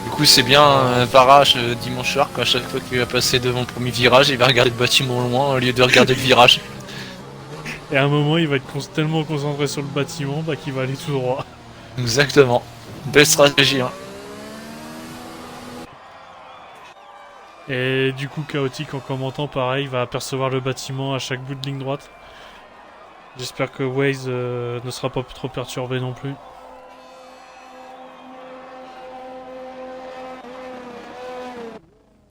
Du coup, c'est bien Parage dimanche soir, qu'à chaque fois qu'il va passer devant le premier virage, il va regarder le bâtiment au loin au lieu de regarder le virage. Et à un moment, il va être tellement concentré sur le bâtiment qu'il va aller tout droit. Exactement. Belle stratégie, hein. Et du coup, Chaotique, en commentant, pareil, va apercevoir le bâtiment à chaque bout de ligne droite. J'espère que Waze ne sera pas trop perturbé non plus.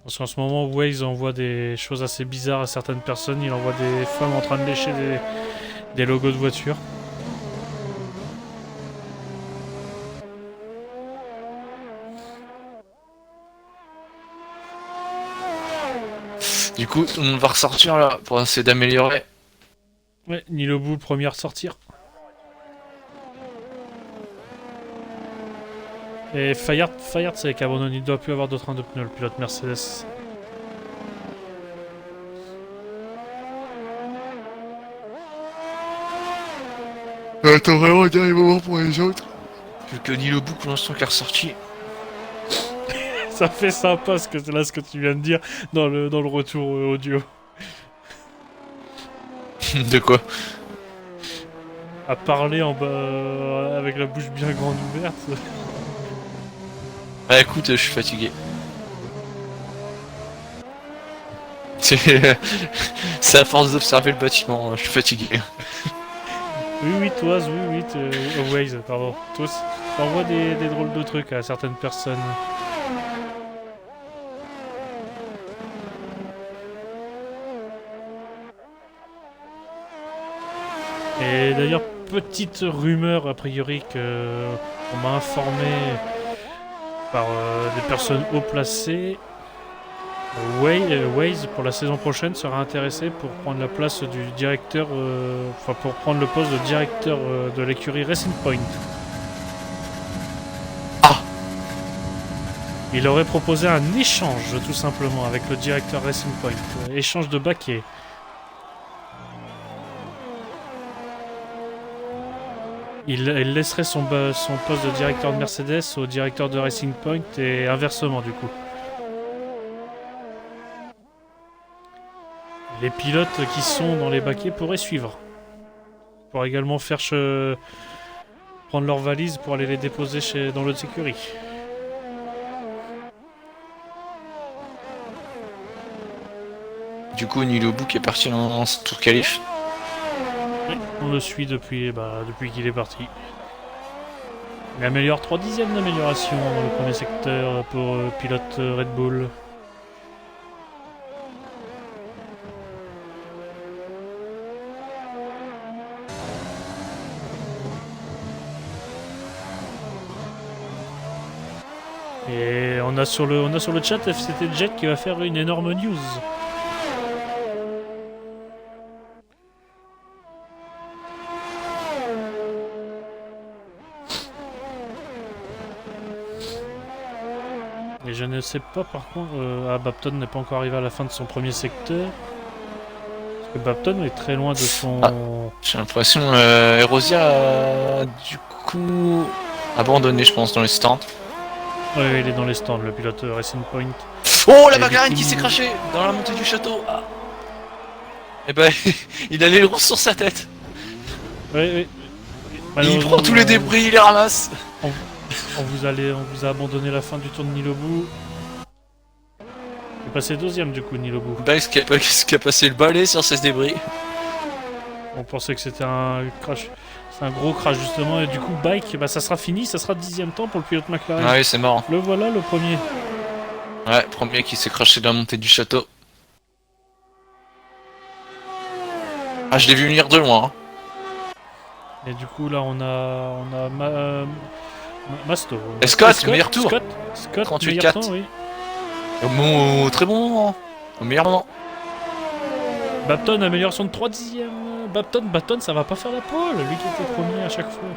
Parce qu'en ce moment, Waze envoie des choses assez bizarres à certaines personnes. Il envoie des femmes en train de lécher des logos de voitures. Du coup, on va ressortir là pour essayer d'améliorer. Ouais, Nilobu, le premier à ressortir. Et Fayard c'est qu'abandonne, il doit plus avoir d'autres trains de pneus, le pilote Mercedes. Attends vraiment le dernier moment pour les autres. Vu que Nilobu pour l'instant qui est ressorti. Ça fait sympa ce que tu viens de dire dans le retour audio. De quoi? À parler en bas avec la bouche bien grande ouverte. Ah écoute, je suis fatigué. C'est à force d'observer le bâtiment, je suis fatigué. Oui, Toise, Waze, pardon. Tous. T'envoies des drôles de trucs à certaines personnes. Et d'ailleurs, petite rumeur, a priori, que on m'a informé par des personnes haut placées. Waze, pour la saison prochaine, sera intéressé pour prendre la place du directeur, pour prendre le poste de directeur de l'écurie Racing Point. Ah. Il aurait proposé un échange, tout simplement, avec le directeur Racing Point. Échange de baquets. Il laisserait son poste de directeur de Mercedes au directeur de Racing Point et inversement, du coup. Les pilotes qui sont dans les baquets pourraient suivre. Pour également prendre leurs valises pour aller les déposer dans l'autre écurie. Du coup, Nilobu qui est parti en tour qualif. Oui, on le suit depuis qu'il est parti. Il améliore 3 dixièmes d'amélioration dans le premier secteur pour pilote Red Bull. Et on a sur le chat FCT Jet qui va faire une énorme news. Et je ne sais pas par contre... Bapton n'est pas encore arrivé à la fin de son premier secteur. Parce que Bapton est très loin de son... J'ai l'impression Erosia a du coup abandonné, je pense, dans les stands. Oui, il est dans les stands, le pilote Racing Point. Oh, la Et McLaren du coup- qui s'est crashée dans la montée du château. Ah. Et ben, il a l'aileron sur sa tête. Oui, oui. Et il Malheureusement, prend tous les débris, il les ramasse. on vous a abandonné la fin du tour de Nilobu. Il est passé deuxième du coup, Nilobu. Bax qui a passé le balai sur ses débris. On pensait que c'était un crash. C'est un gros crash justement. Et du coup, Bike, bah, ça sera fini. Ça sera 10ème temps pour le pilote McLaren. Ah oui, c'est marrant. Le voilà, le premier. Ouais, premier qui s'est craché dans la montée du château. Ah, je l'ai vu venir de loin. Hein. Et du coup, là, on a Masto. Et Scott, meilleur tour. Scott, 38-4. meilleur temps, oui. Au très bon moment. Au meilleur moment. Bapton, amélioration de 3 dixièmes. Bapton, ça va pas faire la pole. Lui qui était premier à chaque fois.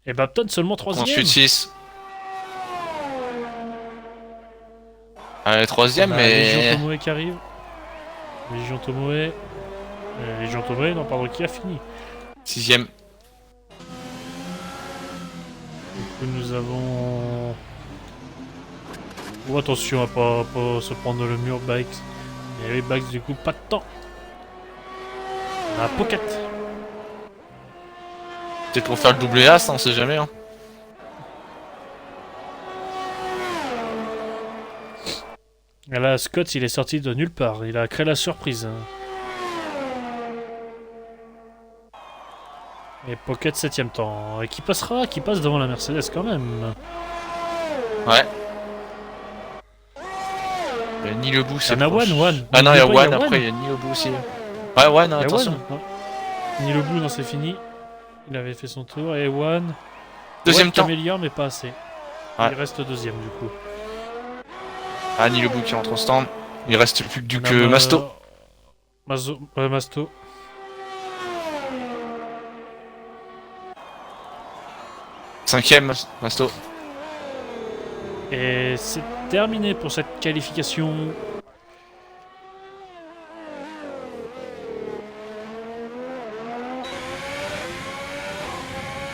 Et Bapton seulement 3ème. 38-6. Allez, troisième, Légion mais... Tomoe qui arrive. Légion Tomoe. Légion Tomoe, non, pardon, qui a fini. Sixième. Du coup, nous avons... Oh, attention à pas se prendre le mur, Bikes. Et les Bikes, du coup, pas de temps. On a Pocket. Peut-être pour faire le double as, on sait jamais. Hein. Et là, Scott, il est sorti de nulle part. Il a créé la surprise. Et Pocket 7ème temps. Et qui passe devant la Mercedes quand même. Ouais. Il y a Nilobu, c'est Il y en a proche. One. Ah non, il y a N'oublie pas, One, après il y a Nilobu aussi. Ouais, One, attention. Nilobu, non, c'est fini. Il avait fait son tour. Et One. Deuxième temps. Améliore, mais pas assez. Ouais. Il reste deuxième du coup. Ah, Nilobu qui rentre au stand. Il reste plus que Masto. Masto. Cinquième, Masto. Et c'est terminé pour cette qualification.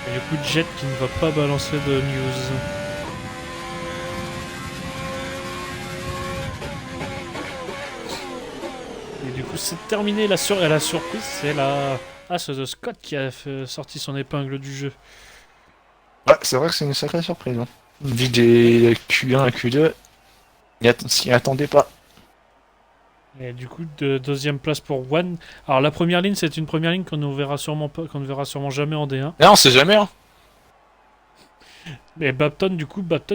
Et du coup, Jet qui ne va pas balancer de news. Et du coup, c'est terminé. La surprise, c'est la As de Scott qui a sorti son épingle du jeu. Ouais, c'est vrai que c'est une sacrée surprise. Hein. Vu des Q1 à Q2, il s'y attendait pas. Et du coup, deuxième place pour One. Alors la première ligne, c'est une première ligne qu'on ne verra sûrement pas, qu'on ne verra sûrement jamais en D1. Non, on sait jamais. Hein. Et Bapton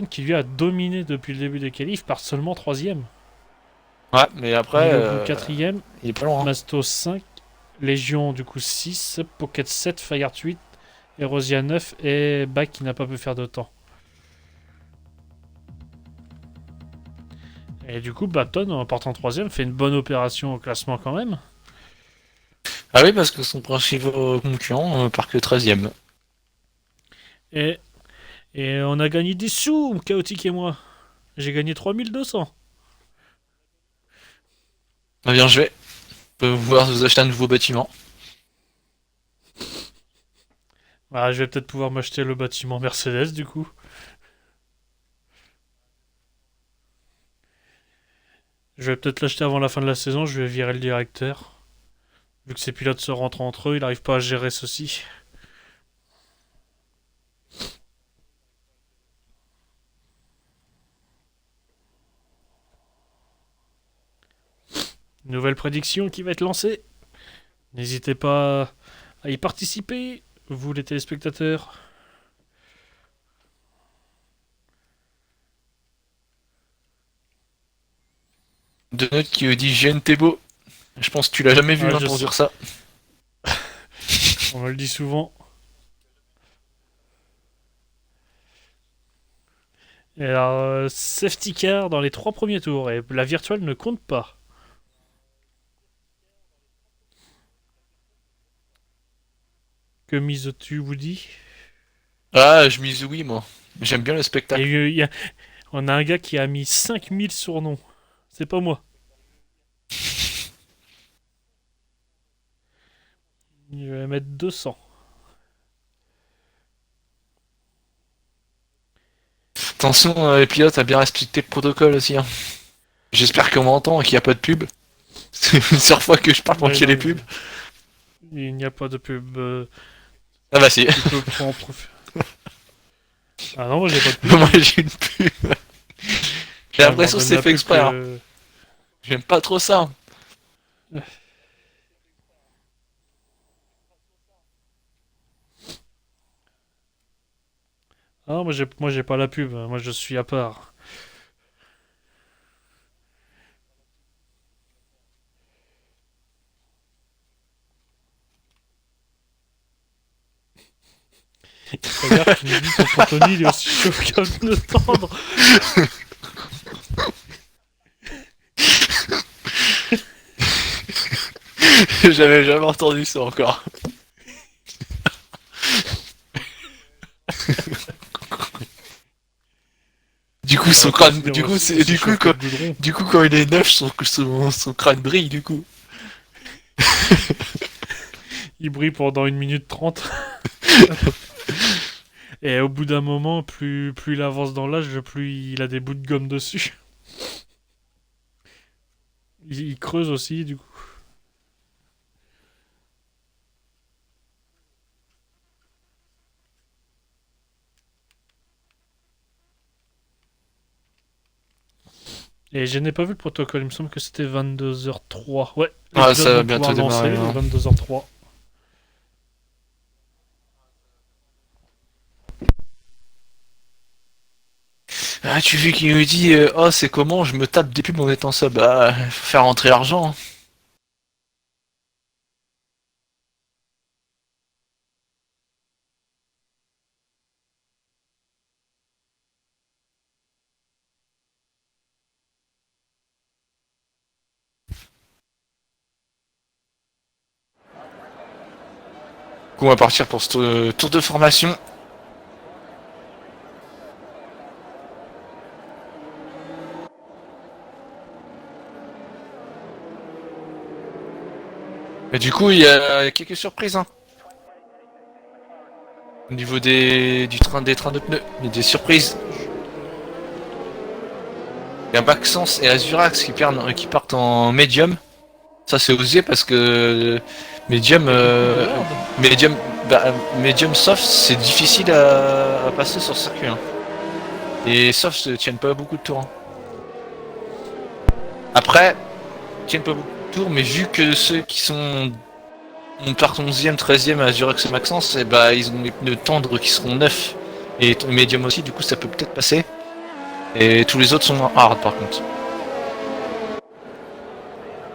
qui lui a dominé depuis le début des qualifs, part seulement troisième. Ouais, mais après, quatrième, il est pas loin. Hein. Masto 5, Légion du coup 6, Pocket 7, Fayard 8, Erosia 9 et Bach qui n'a pas pu faire de temps. Et du coup, Bapton, en partant troisième, fait une bonne opération au classement quand même. Ah oui, parce que son principal concurrent part que 13ème. Et on a gagné des sous, Chaotique et moi. J'ai gagné 3200. Ah bien joué. On peut pouvoir vous acheter un nouveau bâtiment. Ah, je vais peut-être pouvoir m'acheter le bâtiment Mercedes du coup. Je vais peut-être l'acheter avant la fin de la saison, je vais virer le directeur. Vu que ces pilotes se rentrent entre eux, il n'arrive pas à gérer ceci. Nouvelle prédiction qui va être lancée. N'hésitez pas à y participer, vous les téléspectateurs. De note qui dit GNTBO. Je pense que tu l'as jamais vu Ah, hein, je pour sais. dire ça. On me le dit souvent. Et alors, safety car dans les 3 premiers tours. Et la virtuelle ne compte pas. Que mise-tu, Woody? Ah, je mise oui, moi. J'aime bien le Il y a spectacle. eu- il y a- On a un gars qui a mis 5000 surnoms. C'est pas moi. Je vais mettre 200. Attention, les pilotes à bien respecter le protocole aussi. Hein. J'espère qu'on m'entend et qu'il n'y a pas de pub. C'est une seule fois que je parle pendant Ouais, qu'il y a non, les pubs. il n'y a pas de pub. Ah bah si. Tu peux prendre. Ah non, moi j'ai pas de pub. Moi j'ai une pub. J'ai Ah, l'impression que donne c'est la fait pub exprès. Hein. que- J'aime pas trop ça. Ah non, moi j'ai pas la pub. Moi je suis à part. Regarde, tu me dis ton Anthony il est aussi chaud qu'un pneu tendre. J'avais jamais entendu ça encore. Du coup, son crâne, du coup, c'est, du coup, quand il est neuf, son crâne brille, du coup. Il brille pendant 1 minute 30. Et au bout d'un moment, plus il avance dans l'âge, plus il a des bouts de gomme dessus. Il creuse aussi, du coup. Et je n'ai pas vu le protocole, il me semble que c'était 22h03. Ouais, les Ah, pilotes ça va vont pouvoir bientôt lancer, démarrer. Hein. 22h03. Ah, tu vu qu'il me dit, oh, c'est comment je me tape des pubs en étant sub. Bah, faut faire rentrer l'argent. Hein. Du coup, on va partir pour ce tour de formation. Et du coup, il y a quelques surprises. Hein. Au niveau des trains de pneus, il y a des surprises. Il y a Maxence et Azurax qui partent en médium. Ça c'est osé parce que médium, médium, médium soft c'est difficile à passer sur ce circuit. Hein. Et soft ne tiennent pas beaucoup de tours. Hein. Après, ils tiennent pas beaucoup de tours, mais vu que ceux qui sont on part 11e, 13e à Azurax et Maxence, et bah ils ont les pneus tendres qui seront neufs et médium aussi, du coup ça peut peut-être passer. Et tous les autres sont hard par contre.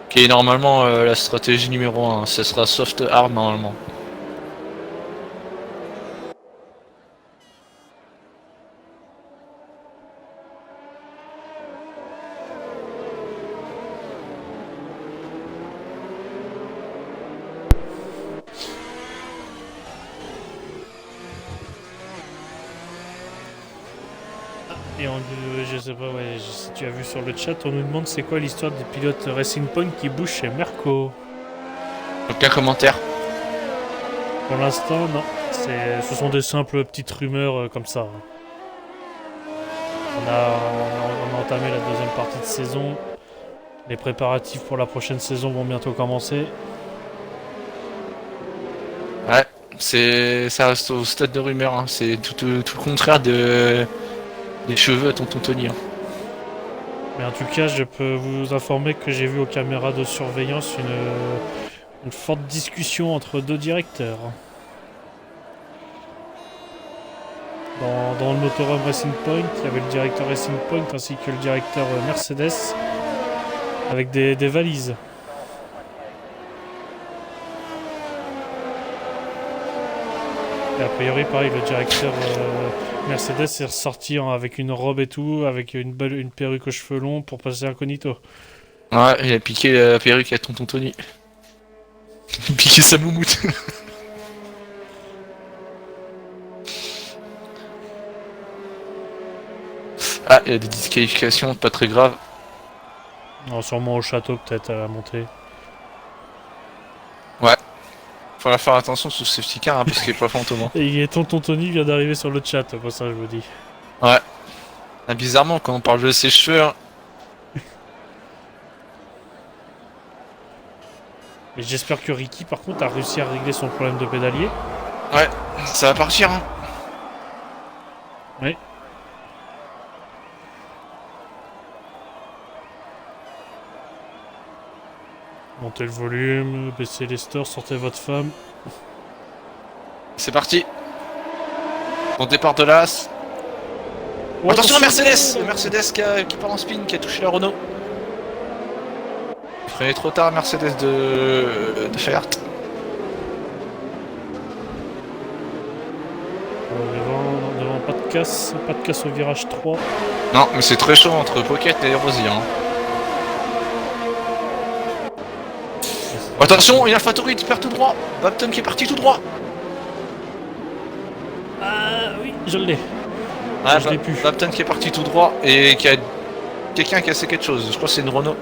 Qui est normalement la stratégie numéro 1, ce sera soft hard normalement. Et je sais pas, ouais, si tu as vu sur le chat, on nous demande c'est quoi l'histoire des pilotes Racing Point qui bougent chez Merco. Aucun commentaire. Pour l'instant, non. Ce sont des simples petites rumeurs comme ça. Hein. On a entamé la deuxième partie de saison. Les préparatifs pour la prochaine saison vont bientôt commencer. Ouais, ça reste au stade de rumeur, hein. C'est tout le contraire des cheveux à tonton Tony. Hein. Mais en tout cas, je peux vous informer que j'ai vu aux caméras de surveillance une forte discussion entre deux directeurs. Dans le motorhome Racing Point, il y avait le directeur Racing Point ainsi que le directeur Mercedes avec des valises. Et a priori, pareil, le directeur Mercedes est ressorti avec une robe et tout, avec une perruque aux cheveux longs pour passer incognito. Ouais, il a piqué la perruque à tonton Tony. Il a piqué sa moumoute. Ah, il y a des disqualifications, pas très graves. Non, sûrement au château, peut-être, à la montée. Ouais. Faudra faire attention sous ce safety car, hein, parce qu'il est pas fantôme. Hein. Et tonton Tony vient d'arriver sur le chat, pour ça je vous dis. Ouais. Ah, bizarrement, quand on parle de ses cheveux, hein. Et j'espère que Ricky, par contre, a réussi à régler son problème de pédalier. Ouais, ça va partir, hein. Oui. Montez le volume, baissez les stores, sortez votre femme. C'est parti. Bon départ de l'As. Oh, attention à Mercedes. Mercedes qui part en spin, qui a touché la Renault. Il freinait trop tard Mercedes de Fiat. Devant, pas de casse au virage 3. Non, mais c'est très chaud entre Pocket et Rosy. Hein. Attention, il y a Fattori qui perd tout droit. Bapton qui est parti tout droit. Ah oui, je l'ai. Ah, je l'ai pu. Bapton qui est parti tout droit et qui a quelqu'un qui a cassé quelque chose. Je crois que c'est une Renault.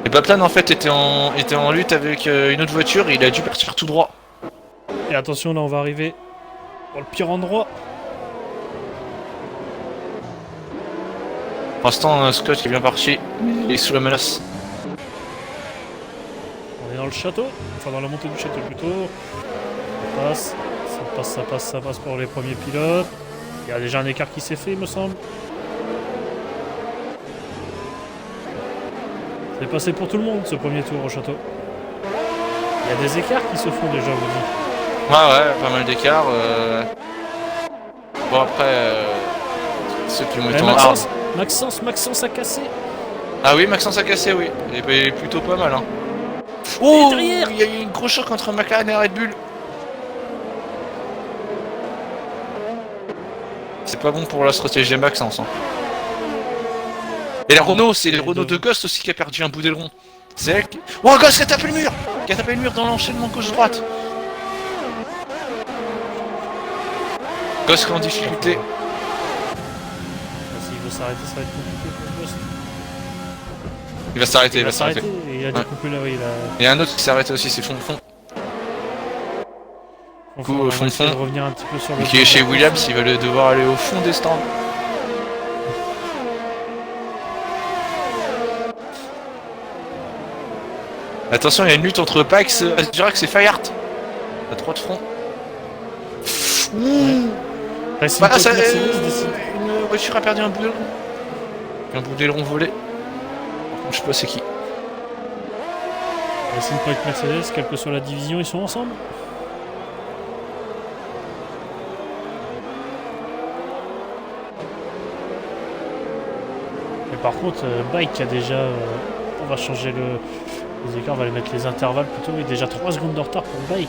Et Bapton en fait était en lutte avec une autre voiture et il a dû partir tout droit. Et attention, là on va arriver dans le pire endroit. Pour l'instant, Scott est bien parti. Il est sous la menace. On est dans le château, enfin dans la montée du château plutôt. Ça passe pour les premiers pilotes. Il y a déjà un écart qui s'est fait, il me semble. C'est passé pour tout le monde ce premier tour au château. Il y a des écarts qui se font déjà, je vous dis. Ouais, pas mal d'écart. Bon après, ceux qui ont été en hard. Maxence a cassé. Ah oui, Maxence a cassé, oui. Il est plutôt pas mal. Hein. Oh, il y a eu une grosse choc entre McLaren et Red Bull. C'est pas bon pour la stratégie de Maxence. Hein. Et la Renault, c'est les Renault de Ghost aussi qui a perdu un bout d'aileron. C'est elle qui... Oh, Ghost qui a tapé le mur. Qui a tapé le mur dans l'enchaînement gauche-droite. Ghost qui est en difficulté. S'il veut s'arrêter, ça va être compliqué pour Ghost. Il va s'arrêter, Il va s'arrêter. Il a découpé là, oui. Il y a un autre qui s'est arrêté aussi, c'est Fond. On va essayer de revenir un petit peu sur le... Qui est chez Williams, il va devoir aller au fond des stands. Attention, il y a une lutte entre Pax, Asdurax et Fayard. À 3 de front. Voilà, ça, une voiture a perdu un bout d'aileron. Un bout d'aileron volé. Par contre, je sais pas c'est qui. Racing Point Mercedes, quelle que soit la division, ils sont ensemble. Mais par contre, Bike a déjà... on va changer les écarts, on va les mettre les intervalles plutôt. Il y a déjà 3 secondes de retard pour Bike.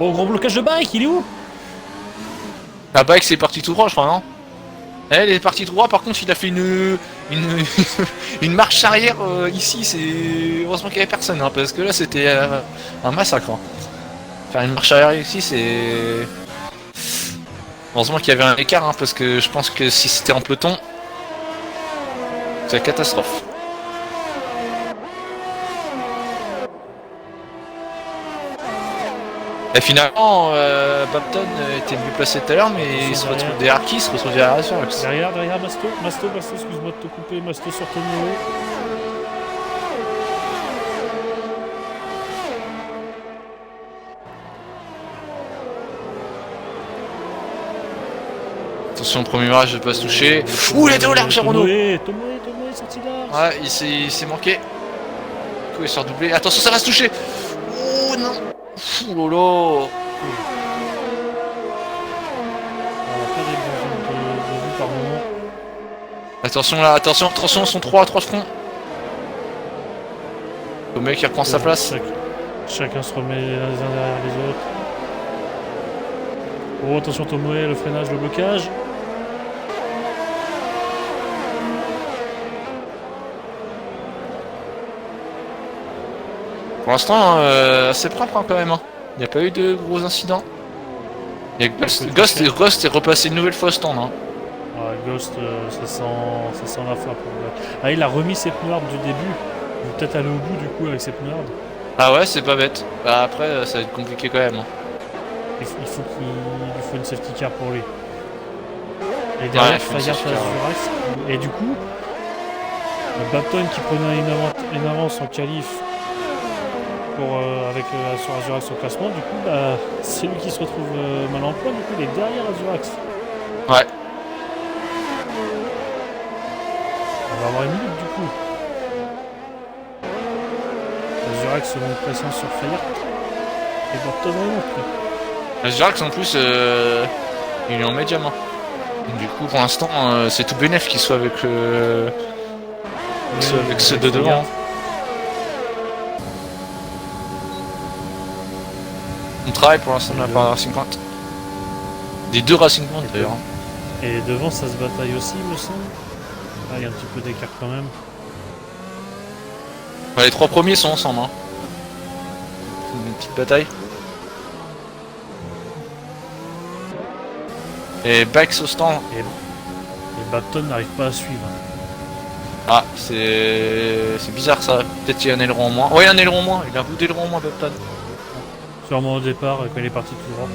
Oh, gros blocage de Bike, il est où? Ah, Bike c'est parti tout droit, je crois, non? Elle est partie tout droit, par contre, il a fait une marche arrière ici. C'est heureusement qu'il y avait personne, hein, parce que là c'était un massacre. Hein. Faire une marche arrière ici, c'est heureusement qu'il y avait un écart, hein, parce que je pense que si c'était en peloton, c'est la catastrophe. Et finalement, Bapton était mieux placé tout à l'heure, mais il se retrouve derrière qui? Il se retrouve derrière Asdurax. Derrière Masto, excuse-moi de te couper, Masto sur ton numéro. Attention, au premier virage, je vais pas se toucher. Ouh, il a été au large, Renault. Tomoe, sorti large. Ouais, il s'est manqué. Du coup, il sort doublé. Attention, ça va se toucher. Oh non. Ouh lolo. On va faire des bons de vue par moment. Attention là, attention, ils sont 3 fronts. Le mec qui reprend sa place. Chacun se remet les uns derrière les autres. Oh, attention Tomoe, le freinage, le blocage. Pour l'instant, assez propre hein, quand même. Hein. Il n'y a pas eu de gros incidents. Il y a Ghost est repassé une nouvelle fois au stand. Hein. Ah, Ghost, ça sent la fin pour Ghost. Ah, il a remis ses pneus hard du début. Il va peut-être aller au bout du coup avec ses pneus hard. Ah ouais, c'est pas bête. Bah après, ça va être compliqué quand même. Hein. Il faut une safety car pour lui. Et derrière, Fayard Azurax. Et du coup, Bapton qui prenait une avance en qualif sur Azurax au classement, du coup, bah, c'est lui qui se retrouve mal en point, du coup, il est derrière Azurax. Ouais. On va avoir une lutte, du coup. Azurax se monte pression sur Fayard. Et Bapton remonte. Azurax en plus, il est en médium. Hein. Du coup, pour l'instant, c'est tout bénef qu'il soit avec, avec ceux de devant. On travaille pour l'instant là par Racing Point. Des deux Racing Point d'ailleurs. Et devant, ça se bataille aussi, il me semble. Ah, il y a un petit peu d'écart quand même. Ouais, les 3 premiers sont ensemble. Hein. Une petite bataille. Et Bax au stand. Et Bapton n'arrive pas à suivre. Ah, c'est bizarre ça. Peut-être qu'il y a un aileron en moins. Ouais, il y a un aileron en moins. Il a un bout d'aileron en moins, Bapton. Sûrement au départ, quand il est parti tout droit.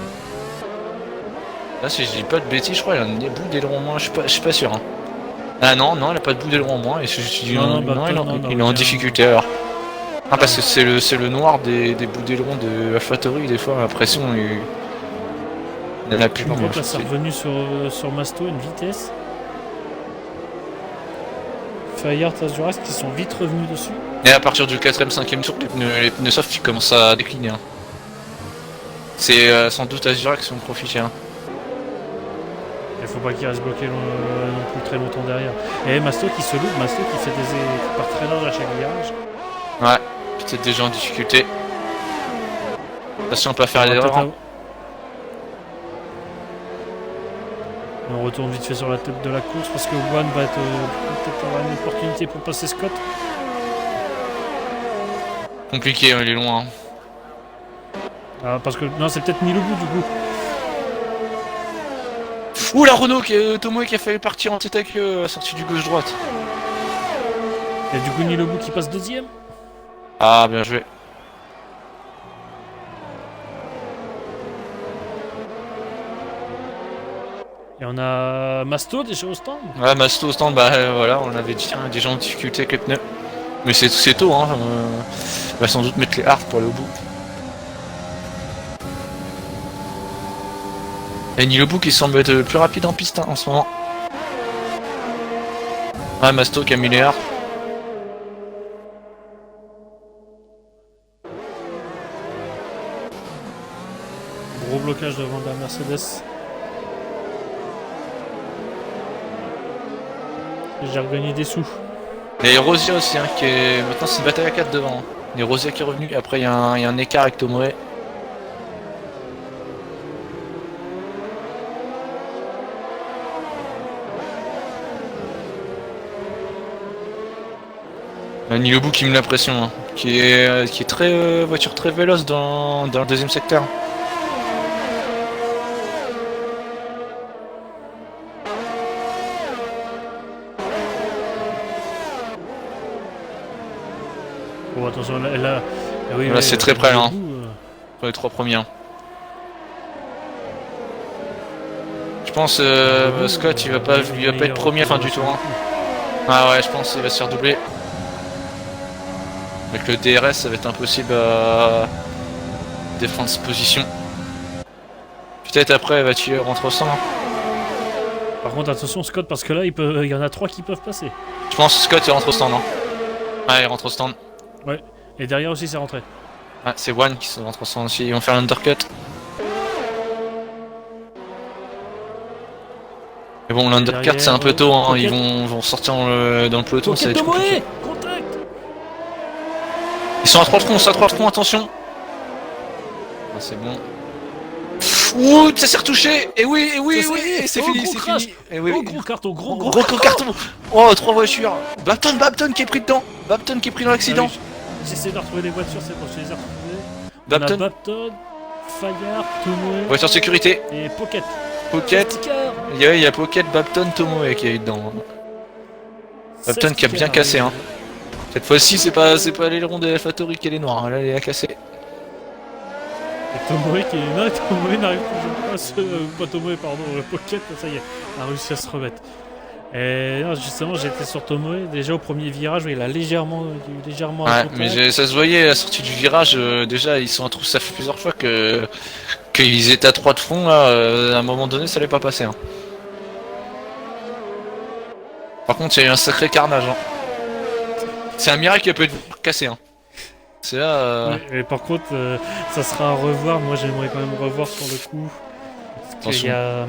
Là, si je dis pas de bêtises, je crois qu'il a un bout d'aileron en moins. Je suis pas sûr. Hein. Ah non, il a pas de bout d'aileron en moins. Et il est en difficulté alors. Ah, parce que c'est le noir des bouts d'aileron de AlphaTauri. Des fois, j'ai l'impression il en a plus. Par contre, là, c'est revenu sur Masto, une vitesse. Fayard, Azurax qui sont vite revenus dessus. Et à partir du 4ème, 5ème tour, les pneus soft ils commencent à décliner. Hein. C'est sans doute Azurax qui vont profiter. Hein. Il faut pas qu'il reste bloqué non plus très longtemps derrière. Et Masto qui se loupe, Masto qui fait qui part très large à chaque virage. Ouais, peut-être déjà en difficulté. Attention à pas faire l'erreur. Hein. On retourne vite fait sur la tête de la course parce que One va peut-être avoir une opportunité pour passer Scott. Compliqué, il est loin. Hein. Ah, parce que non, c'est peut-être Nilobu du coup. Ouh la Renault, Tomoe qui a failli partir en tête avec la sortie du gauche-droite. Et du coup Nilobu qui passe deuxième. Ah, bien joué. Et on a Masto déjà au stand. Ouais, Masto au stand, bah voilà, on avait dit, hein, déjà en difficulté avec les pneus. Mais c'est tôt, hein. On va sans doute mettre les hards pour aller au bout. Et Nilobu qui semble être le plus rapide en piste hein, en ce moment. Ouais, Masto qui a mis les hards. Gros blocage devant la Mercedes. J'ai regagné des sous. Et Rosia aussi, hein, qui est. Maintenant c'est une bataille à 4 devant. Hein. Il y a Rosia qui est revenu, après il y a un écart avec Tomoe. Nilobu qui me la pression, hein, qui est très voiture très véloce dans le deuxième secteur. Oh attention là, oui, là c'est très près là, hein, pour les 3 premiers. Hein. Je pense Scott il va pas être premier fin du tour. Hein. Ah ouais, je pense qu'il va se faire doubler. Avec le DRS, ça va être impossible à défendre cette position. Peut-être après, va-t-il rentrer au stand. Hein. Par contre, attention Scott, parce que là, il y en a 3 qui peuvent passer. Je pense que Scott il rentre au stand, hein. Ouais, il rentre au stand. Ouais, et derrière aussi, c'est rentré. Ouais, c'est One qui se rentre au stand aussi. Ils vont faire l'undercut. Mais bon, l'undercut c'est un peu tôt, hein. Ils vont sortir dans le peloton, ça va être compliqué. Contact. Ils sont à 3 fronts, attention. Ah, c'est bon. Ouh, ça s'est retouché. Et oui, c'est fini, c'est fini. Et oui, gros carton, gros carton. Oh, 3 voitures. Babton qui est pris dedans. Babton qui est pris dans l'accident. Ah oui, j'essaie de retrouver les voitures, c'est bon, je les ai retrouvées. Babton. On a Babton, Fayard, Tomoe. Voiture sécurité. Et Pocket. Il y a Pocket, Babton, Tomoe qui est dedans. Babton qui a bien cassé, hein. Cette fois-ci, c'est pas l'aileron de AlphaTauri qui est noir, là, il a cassé. Et Tomoe qui est là, Tomoe n'arrive toujours pas à se... pas Tomoe, pardon, Pocket, ça y est, a réussi à se remettre. Et non, justement, j'étais sur Tomoe, déjà au premier virage, il a légèrement ouais, mais ça se voyait à la sortie du virage, déjà, ils sont à trou, ça fait plusieurs fois qu'ils étaient à 3 de fond, là, à un moment donné, ça allait pas passer. Hein. Par contre, il y a eu un sacré carnage. Hein. C'est un miracle qui peut être cassé. Hein. C'est là. Ouais, et par contre, ça sera à revoir. Moi, j'aimerais quand même revoir sur le coup. Parce qu'il y a,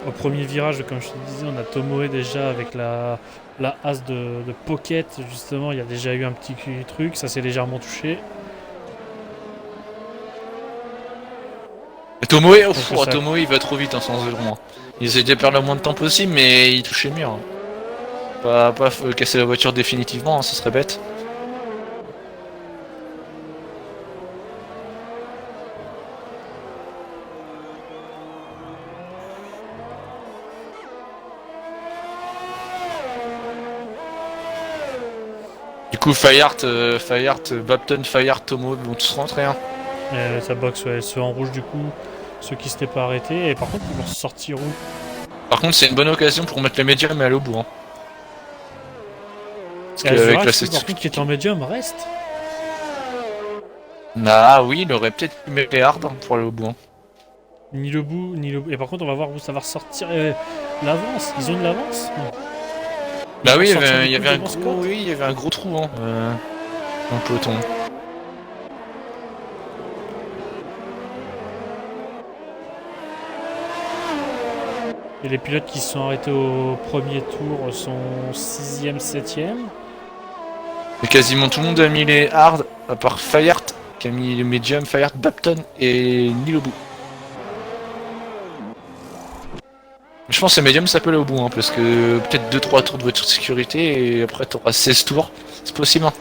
au premier virage, comme je te disais, on a Tomoe déjà avec la as de Pocket. Justement, il y a déjà eu un petit truc. Ça s'est légèrement touché. Et Tomoe, Tomoe, il va trop vite hein, sans aileron. Il essaie de perdre le moins de temps possible, mais il touchait mieux. Hein. Pas casser la voiture définitivement, hein, ce serait bête. Du coup, Fayard, Babton, Fayard, Tomo vont tous rentrer. Hein. Sa box, ouais, ceux en rouge du coup, ceux qui s'étaient pas arrêtés. Et par contre, ils vont sortir où? Par contre, c'est une bonne occasion pour mettre le médium et aller au bout. Hein. Parce que avec la qui est en médium reste. Ah oui, il aurait peut-être pu mettre les hard pour aller au bout. Hein. Ni le bout, ni le bout. Et par contre, on va voir où ça va ressortir. L'avance, ils ont de l'avance. Bah oui, il y avait un gros trou hein, dans le peloton. Et les pilotes qui se sont arrêtés au premier tour sont 6ème, 7ème. Et quasiment tout le monde a mis les hard, à part Fayard, qui a mis les medium, Fayard, Babton et Nilobu. Je pense que medium ça peut aller au bout, hein, parce que peut-être 2-3 tours de voiture de sécurité et après t'auras 16 tours, c'est possible. Hein.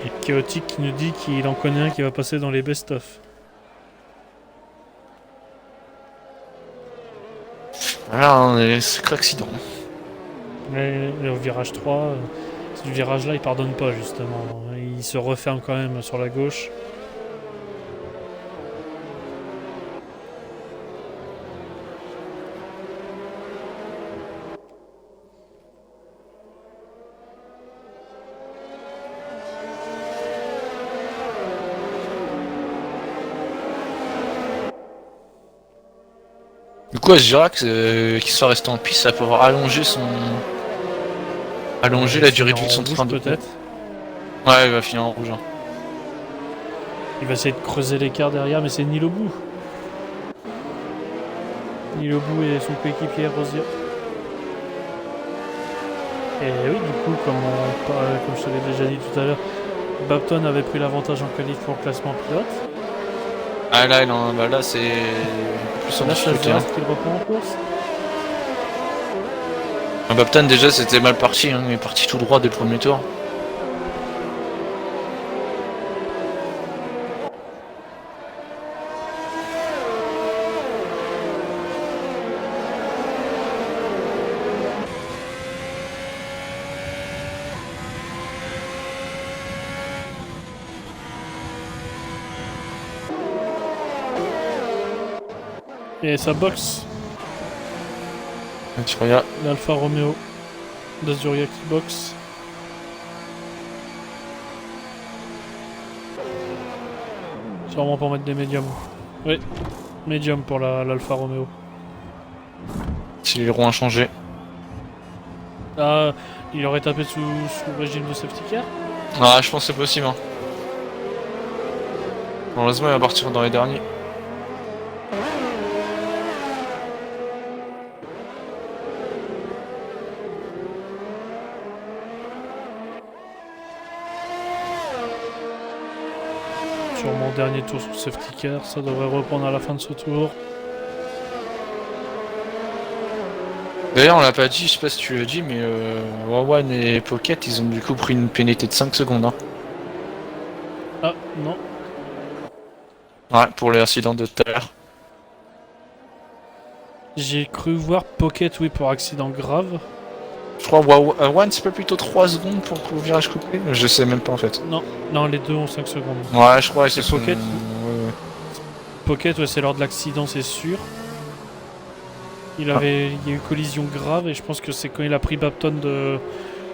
Et Chaotic qui nous dit qu'il en connaît un qui va passer dans les best-of. Voilà, un sacré accident. Mais au virage 3, ce virage là il pardonne pas justement. Il se referme quand même sur la gauche. Du coup, Girac, qui soit resté en piste, ça va pouvoir allonger la durée de vie de son train peut-être. Ouais, il va finir en rouge. Hein. Il va essayer de creuser l'écart derrière, mais c'est Nilobu. Nilobu et son coéquipier Rosia. Et oui, du coup, comme je te l'ai déjà dit tout à l'heure, Babton avait pris l'avantage en qualif pour le classement pilote. Ah là, là c'est plus en difficulté. Là, qu'il reprend en course. Babton déjà c'était mal parti, hein. Il est parti tout droit dès le premier tour. Et sa boxe. L'Alfa Romeo d'Azuria qui boxe. Sûrement pour mettre des médiums. Oui, médium pour l'Alfa Romeo. Si les roues ont changé. Ah, il aurait tapé sous le régime de safety car. Ah, je pense que c'est possible. Hein. Heureusement, il va partir dans les derniers. Sur mon dernier tour sous safety car, ça devrait reprendre à la fin de ce tour. D'ailleurs, on l'a pas dit, je sais pas si tu l'as dit, mais Wawan et Pocket, ils ont du coup pris une pénalité de 5 secondes. Hein. Ah, non. Ouais, pour l'accident de tout à l'heure. J'ai cru voir Pocket, oui, pour accident grave. Je crois Wawan, c'est pas plutôt 3 secondes pour le virage coupé? Je sais même pas en fait. Non, non, les deux ont 5 secondes. Ouais, je crois que C'est c'est Pocket. Ouais. Pocket, ouais, c'est lors de l'accident, c'est sûr. Il y a eu collision grave et je pense que c'est quand il a pris Bapton de...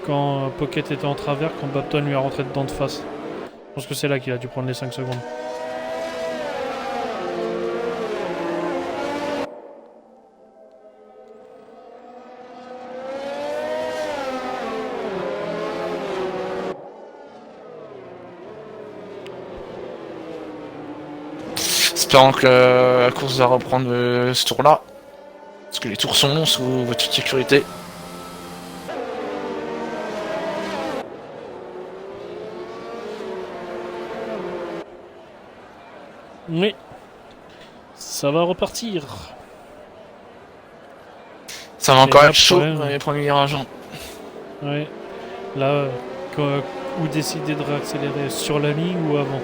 Quand Pocket était en travers, quand Bapton lui a rentré dedans de face. Je pense que c'est là qu'il a dû prendre les 5 secondes. Espérons que la course va reprendre ce tour-là. Parce que les tours sont longs sous votre sécurité. Oui. Ça va repartir. Ça va Et encore là, être chaud problème. dans les premiers virages. Ouais. Là, ou décider de réaccélérer sur la ligne ou avant.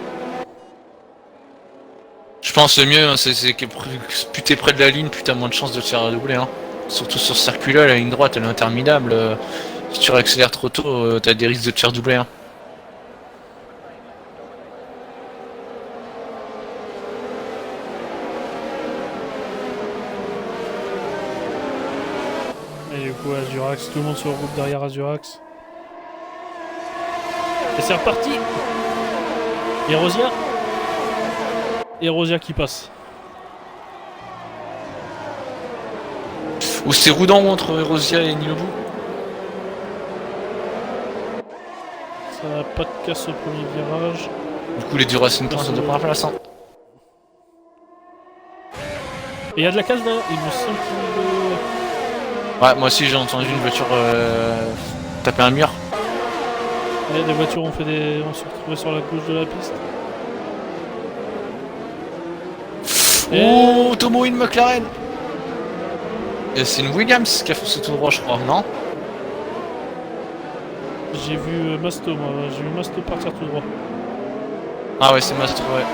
Je pense le mieux, hein, c'est que plus t'es près de la ligne, plus t'as moins de chances de te faire doubler. Hein. Surtout sur ce circuit-là, la ligne droite elle est interminable. Si tu réaccélères trop tôt, t'as des risques de te faire doubler. Hein. Et du coup, Azurax, tout le monde se regroupe derrière Azurax. Et c'est reparti. Erosia. Erosia qui passe. Ou c'est Roudon entre Erosia et Nilobu. Ça n'a pas de casse au premier virage. Du coup les deux Racing Points sont de première place. Hein. Et il y a de la casse derrière. Il me semble qu'il Ouais, moi aussi j'ai entendu une voiture taper un mur. y a des voitures ont se retrouvées sur la gauche de la piste. Oh, Tomo une McLaren. Et c'est une Williams qui a foncé tout droit, je crois, non? J'ai vu Masto, moi. J'ai vu Masto partir tout droit. Ah ouais, c'est Master, ouais.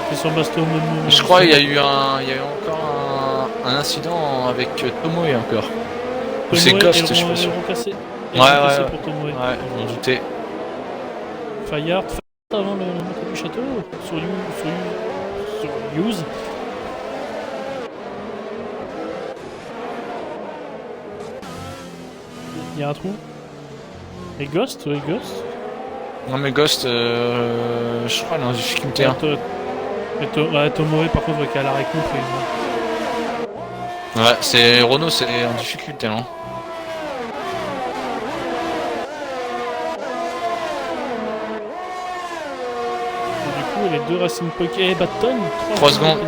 J'étais sur Masto au même moment. Je crois qu'il y a eu encore un incident avec Tomoe encore. Ou c'est Ghost, je suis pas sûr. Ouais, Ouais, pour Tomoe. Ouais, je m'en doutais. Fayard avant le montée du château sur Use. Il y a un trou. Et Ghost, ouais, Ghost. Non mais Ghost, je crois, il est en difficulté. Hein. Tomoe par contre qui a l'arrêt coupe. Ouais, c'est Renault, c'est en difficulté. Hein. Les deux Racing Pocket et Bapton. 3 secondes.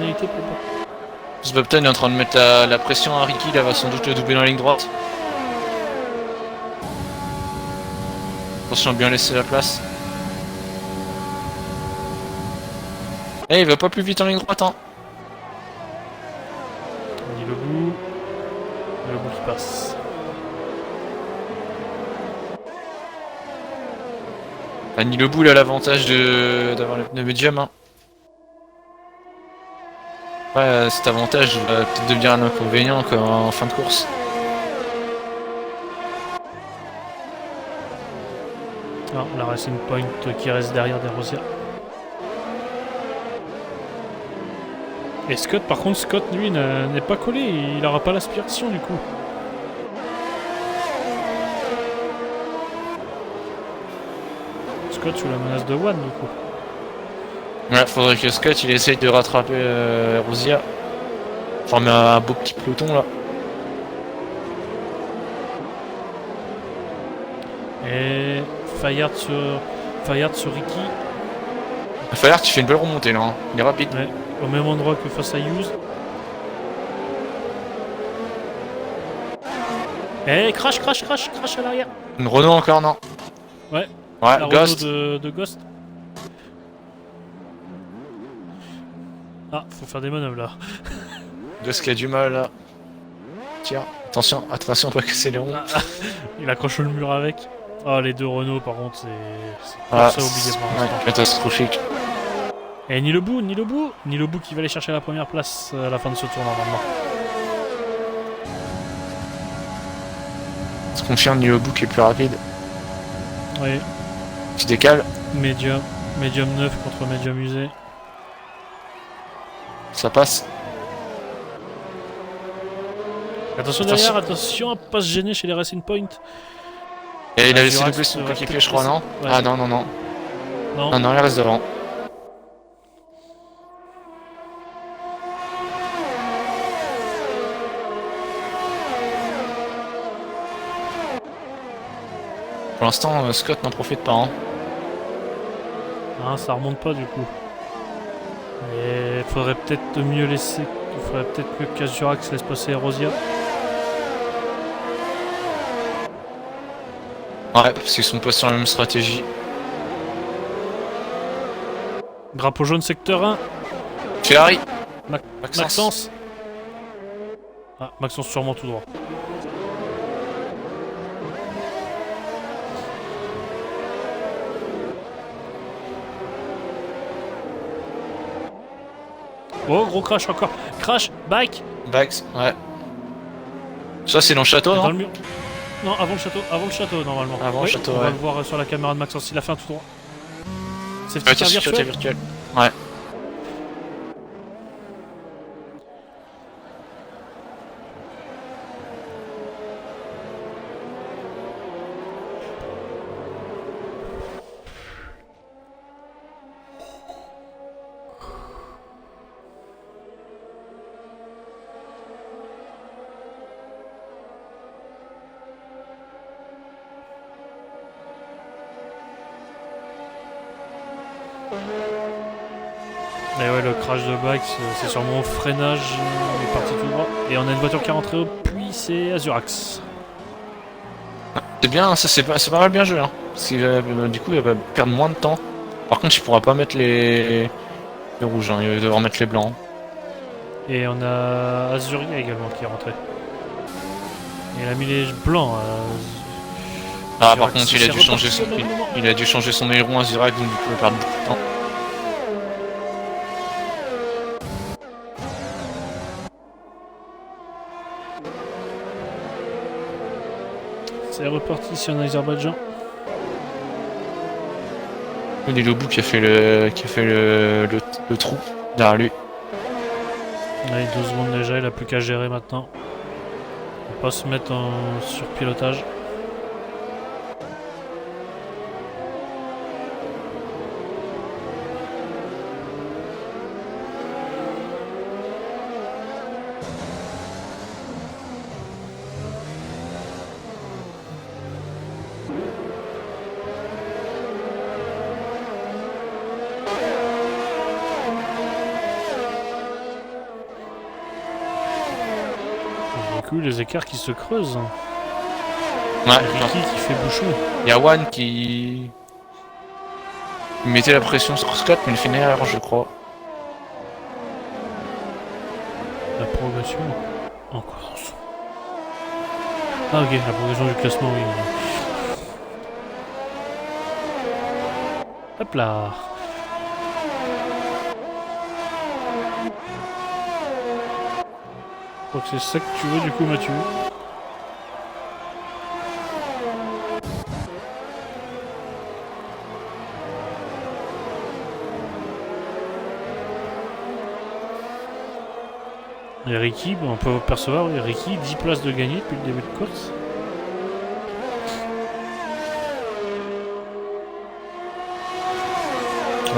Ce Bapton est en train de mettre la pression à Ricky, là va sans doute le doubler dans la ligne droite. Attention à bien laisser la place. Eh, il va pas plus vite en ligne droite, hein. On dit le bout qui passe. Annie Le Boule a l'avantage d'avoir le pneu médium. Hein. Ouais, cet avantage va peut-être devenir un inconvénient en fin de course. Non, la Racing Point qui reste derrière des Rosiers. Et Scott, par contre, Scott lui n'est pas collé, il n'aura pas l'aspiration du coup. Scott sous la menace de One du coup. Ouais, faudrait que Scott il essaye de rattraper Rosia. Former un beau petit peloton là. Et Fayard sur Ricky. Fayard, tu fais une belle remontée là, hein. Il est rapide. Ouais, au même endroit que face à Hughes. Et crash à l'arrière. Une Renault encore, non? Ouais. Ouais, La Ghost. Renault de Ghost. Ah, faut faire des manœuvres là. Ghost qui a du mal là. Tiens, attention, pas casser les ronds. Il accroche le mur avec. Ah, les deux Renault par contre, c'est Ah, ça obligé pour l'instant. ouais, catastrophique. Et ni le bout qui va aller chercher la première place à la fin de ce tour normalement. Se confirme, Nilobu qui est plus rapide. Oui, Qui décale, médium 9 contre médium usé. ça passe. Attention derrière, attention à pas se gêner chez les Racing Point. Et il a laissé Durax doubler son va coéquipier, peut-être je crois, non? Ouais. Ah non. Non. Non, il reste devant. Pour l'instant, Scott n'en profite pas. Hein. Ah, ça remonte pas du coup. Et faudrait peut-être mieux laisser. Il faudrait peut-être que Durax laisse passer Rosia. Ouais, parce qu'ils sont pas sur la même stratégie. Drapeau jaune secteur 1. Ferrari. Maxence. Ah, Maxence sûrement tout droit. Oh, gros crash encore. Crash, bike. Bax, ouais. Ça, c'est dans le château, Dans non? le mur. Non, avant le château normalement. Avant le château, on va ouais. le voir sur la caméra de Maxence, il a fait un tout droit. C'est Ouais, petit sécurité virtuel. virtuelle. Ouais. Et ouais, le crash de bike, c'est sûrement au freinage, il est parti tout droit. Et on a une voiture qui est rentrée au puits, c'est Azurax. C'est bien, ça c'est pas mal bien joué. Hein. Parce que du coup, il va perdre moins de temps. Par contre, il pourra pas mettre les rouges, hein. Il va devoir mettre les blancs. Et on a Azuria également qui est rentré. Et il a mis les blancs. Ah, Azurax, par contre, c'est reparti au même moment. il a dû changer son aileron à Zurax, donc du coup, il va perdre beaucoup de temps. C'est reparti ici en Azerbaïdjan. Il est le bout qui a fait le trou derrière lui. Allez, 2 secondes déjà, il a plus qu'à gérer maintenant. On va pas se mettre en surpilotage. Du coup, les écarts qui se creusent. Ouais, Ricky qui fait bouchon. il y a One qui mettait la pression sur Scott, mais il fait une erreur, je crois. La progression. Encore. Ah ok, la progression du classement, oui. Hop là. Je crois que c'est ça que tu veux du coup, Mathieu. Et Ricky, on peut percevoir, oui, Ricky, 10 places de gagné depuis le début de course.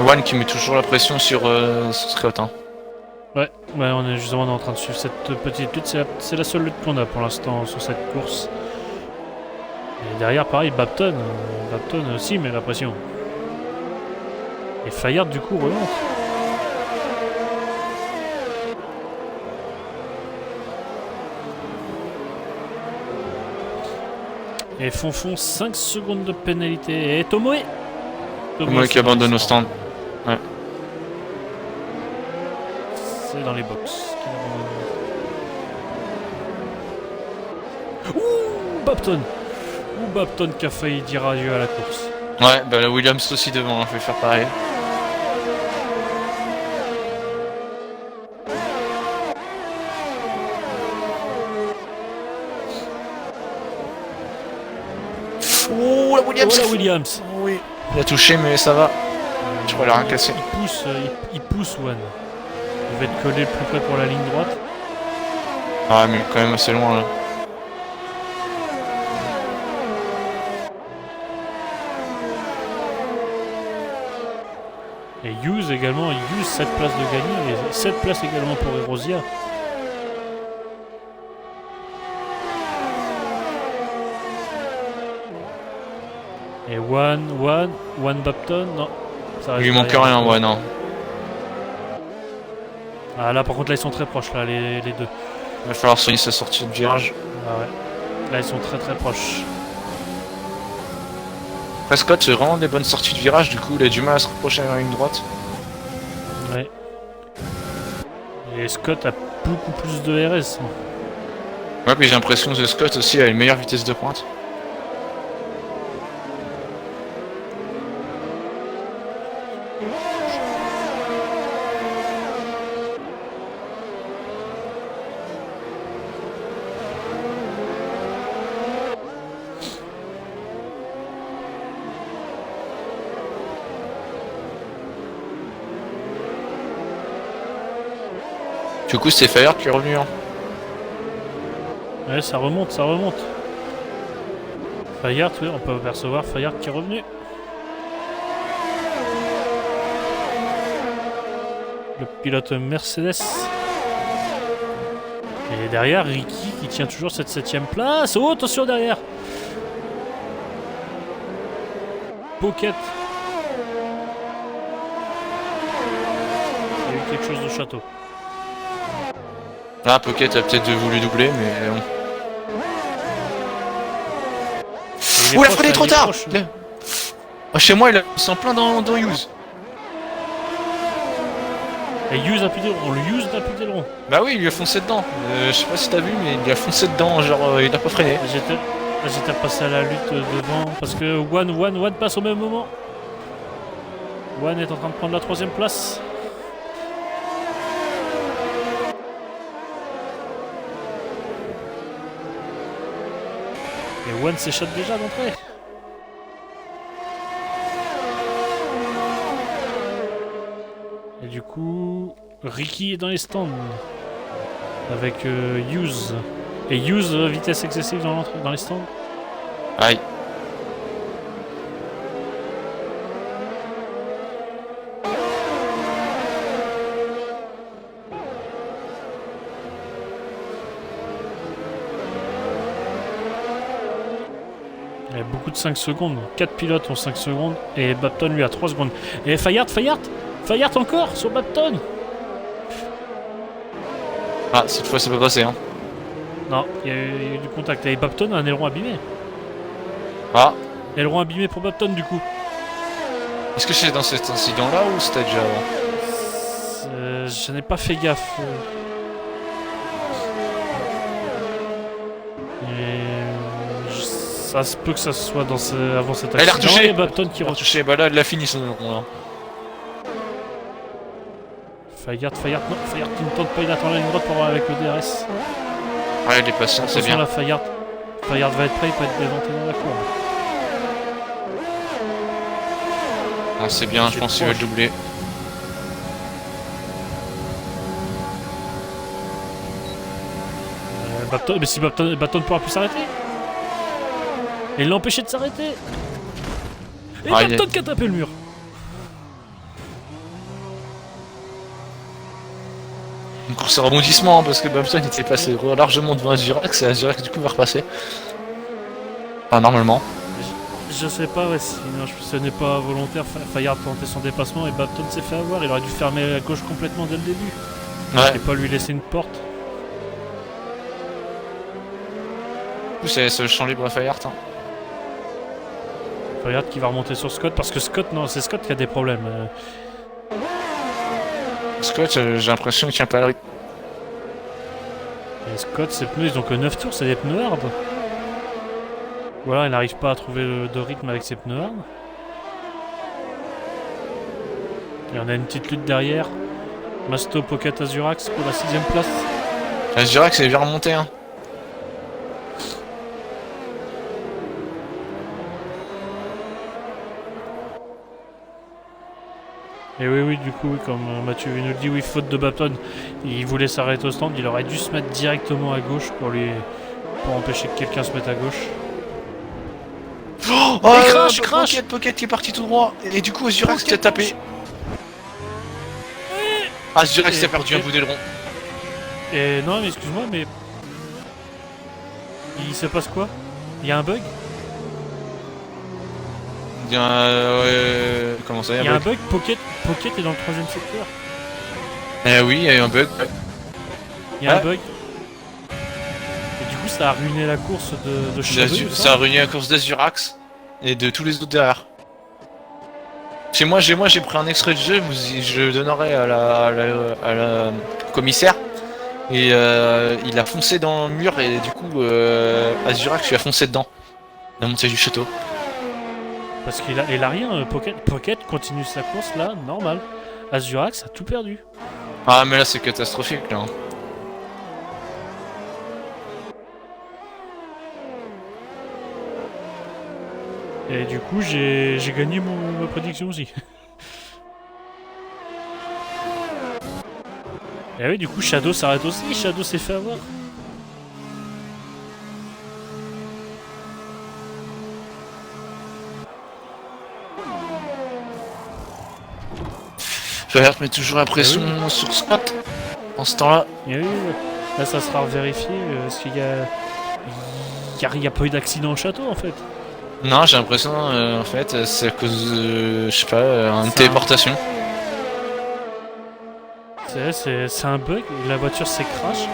One qui met toujours la pression sur Scott. Hein. Ouais, on est justement en train de suivre cette petite lutte. C'est la seule lutte qu'on a pour l'instant sur cette course. Et derrière, pareil, Bapton. Bapton aussi met la pression. Et Fayard, du coup, remonte. Et Fonfon, 5 secondes de pénalité. Et Tomoe Tomoe qui abandonne au stand. Ouais. C'est dans les box. Ouh, Bapton. Ouh, Bapton qui a failli dire adieu à la course. Ouais, bah la Williams aussi devant, hein, je vais faire pareil. Oh la Williams! Oh la Williams! Oui. Il a touché mais ça va. Je crois qu'il a rien cassé. Il pousse One. Il va être collé le plus près pour la ligne droite. Ah mais quand même assez loin là. Et Hughes également, Hughes 7 places de gagner et 7 places également pour Erosia. Et One Bapton, non. Ça Il lui manque rien, ouais, non. Ah là par contre là ils sont très proches là les deux. Il va falloir soigner sa sortie de virage. Ah ouais. Là ils sont très proches. Prescott fait vraiment des bonnes sorties de virage, du coup il a du mal à se rapprocher à la ligne droite. Ouais. Et Scott a beaucoup plus de RS. Ouais, puis j'ai l'impression que Scott aussi a une meilleure vitesse de pointe. Du coup c'est Fayard qui est revenu. Hein. Ouais ça remonte. Fayard, oui, on peut apercevoir Fayard qui est revenu. Le pilote Mercedes. Et derrière, Ricky qui tient toujours cette 7ème place. Oh, attention derrière. Pocket. Il y a eu quelque chose de château. Ah, Pocket a peut-être voulu doubler, mais bon. Ouh, la freiné trop tard! Oh, chez moi, il s'en plein dans Hughes. Et Hughes a pu le rond. Bah oui, il lui a foncé dedans. Je sais pas si t'as vu, mais il lui a foncé dedans, genre il a pas freiné. J'étais passé à la lutte devant parce que One passe au même moment. One est en train de prendre la 3ème place. Et One s'échappe déjà d'entrée. Et du coup, Ricky est dans les stands avec Hughes. Et Hughes, vitesse excessive dans les stands. Aïe. Il y a beaucoup de 5 secondes. 4 pilotes ont 5 secondes. Et Bapton lui a 3 secondes. Et Fayard encore sur Bapton. Ah, cette fois c'est pas passé, hein. Non, il y a eu du contact. Et Bapton a un aileron abîmé. Ah. Aileron abîmé pour Bapton du coup. Est-ce que c'est dans cet incident-là ou c'était déjà avant? Je n'ai pas fait gaffe. Ça se peut que ça soit avant cet accident. Elle a retouché. Et Bapton qui retouché. Bah là, elle l'a fini son aileron là. Fayard qui ne tente pas, il attend la ligne droite pour voir avec le DRS. Ouais, il est patient, c'est bien. Là, Fayard va être prêt, il peut être déventé dans la courbe. Non, c'est bien, je pense qu'il va le doubler. Mais si Bapton ne pourra plus s'arrêter. Et il l'a empêché de s'arrêter. Et Bapton qui a tapé le mur. Une course à rebondissement, hein, parce que Bapton était passé largement devant Azurax, et Azurax du coup va repasser. Enfin, normalement. Je sais pas, ouais, sinon ce n'est pas volontaire. Fayard tentait son dépassement et Babton s'est fait avoir. Il aurait dû fermer la gauche complètement dès le début. Ouais. Et pas lui laisser une porte. Du coup, c'est le champ libre à Fayard. Hein. Fayard qui va remonter sur Scott parce que Scott, non, c'est Scott qui a des problèmes. Scott, j'ai l'impression qu'il tient pas le rythme. Et Scott, ses pneus, ils ont que 9 tours, c'est des pneus hard. Ou alors il n'arrive pas à trouver de rythme avec ses pneus hard. Et on a une petite lutte derrière. Masto, Pocket, Azurax pour la 6ème place. Azurax est bien remonté. Hein. Et oui, du coup, comme Mathieu nous le dit, oui, faute de Babton. Il voulait s'arrêter au stand, il aurait dû se mettre directement à gauche pour empêcher que quelqu'un se mette à gauche. Oh, il crash. Pocket qui est parti tout droit. Et du coup, Azurax qui a tapé. Azurax a perdu un bout d'aileron. Et non, mais excuse-moi, mais... Il se passe quoi? Il y a un bug? Il y a comment ça, il y a un bug. Pocket est dans le 3ème secteur. Oui, il y a eu un bug. Il y a un bug. Et du coup, ça a ruiné la course de Shadow. Ça a ruiné la course d'Azurax et de tous les autres derrière. Chez moi, j'ai pris un extrait de jeu, je le donnerai à la commissaire. Et il a foncé dans le mur et du coup, Azurax lui a foncé dedans. La montée du château. Parce qu'il a rien. Pocket continue sa course là, normal. Azurax a tout perdu. Ah, mais là, c'est catastrophique là. Hein. Et du coup, j'ai gagné ma prédiction aussi. Et oui, du coup, Shadow s'arrête aussi. Shadow s'est fait avoir. Fayard met toujours la pression sur Scott en ce temps-là. Et oui, là, ça sera vérifié. Est-ce qu'il y a... Il n'y a pas eu d'accident au château en fait. Non, j'ai l'impression, en fait, c'est à cause de, je sais pas, une téléportation. C'est un bug, la voiture s'est crash.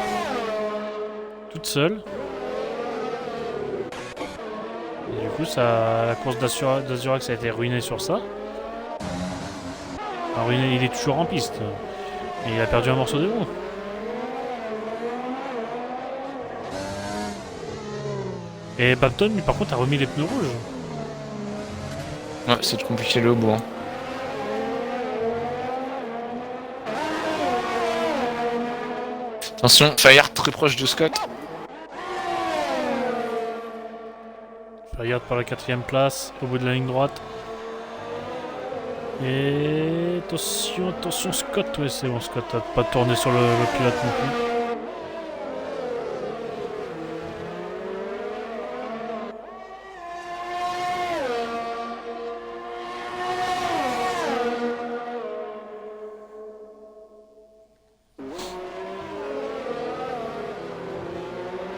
Toute seule. Et du coup, la course d'Azurax a été ruinée sur ça. Alors, il est toujours en piste. Et il a perdu un morceau de roue. Et Babton, lui, par contre, a remis les pneus rouges. Ouais, c'est compliqué le bout. Hein. Attention, Fayard très proche de Scott. Fayard par la 4ème place, au bout de la ligne droite. Et attention Scott, ouais c'est bon, Scott a pas tourné sur le pilote non plus.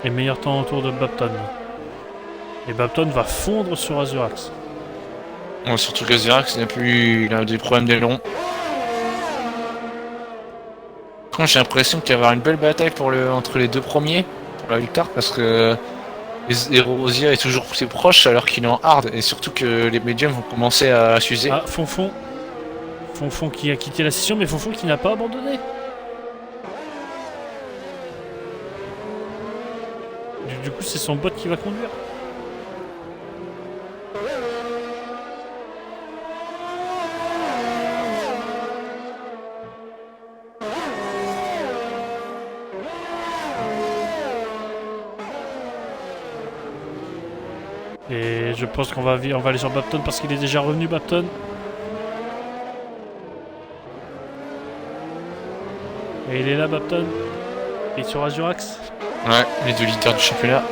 Et meilleur temps autour de Babton. Et Babton va fondre sur Azurax. Ouais, surtout qu'Azurax, il a des problèmes d'aileron. J'ai l'impression qu'il va y avoir une belle bataille entre les deux premiers pour la victoire parce que Rosier est toujours plus proche alors qu'il est en hard et surtout que les médiums vont commencer à s'user. Ah, Fonfon qui a quitté la session, mais Fonfon qui n'a pas abandonné. Du coup, c'est son bot qui va conduire. Et je pense qu'on va aller sur Babton parce qu'il est déjà revenu, Babton. Et il est là, Babton. Et sur Azurax. Ouais, les deux leaders du championnat.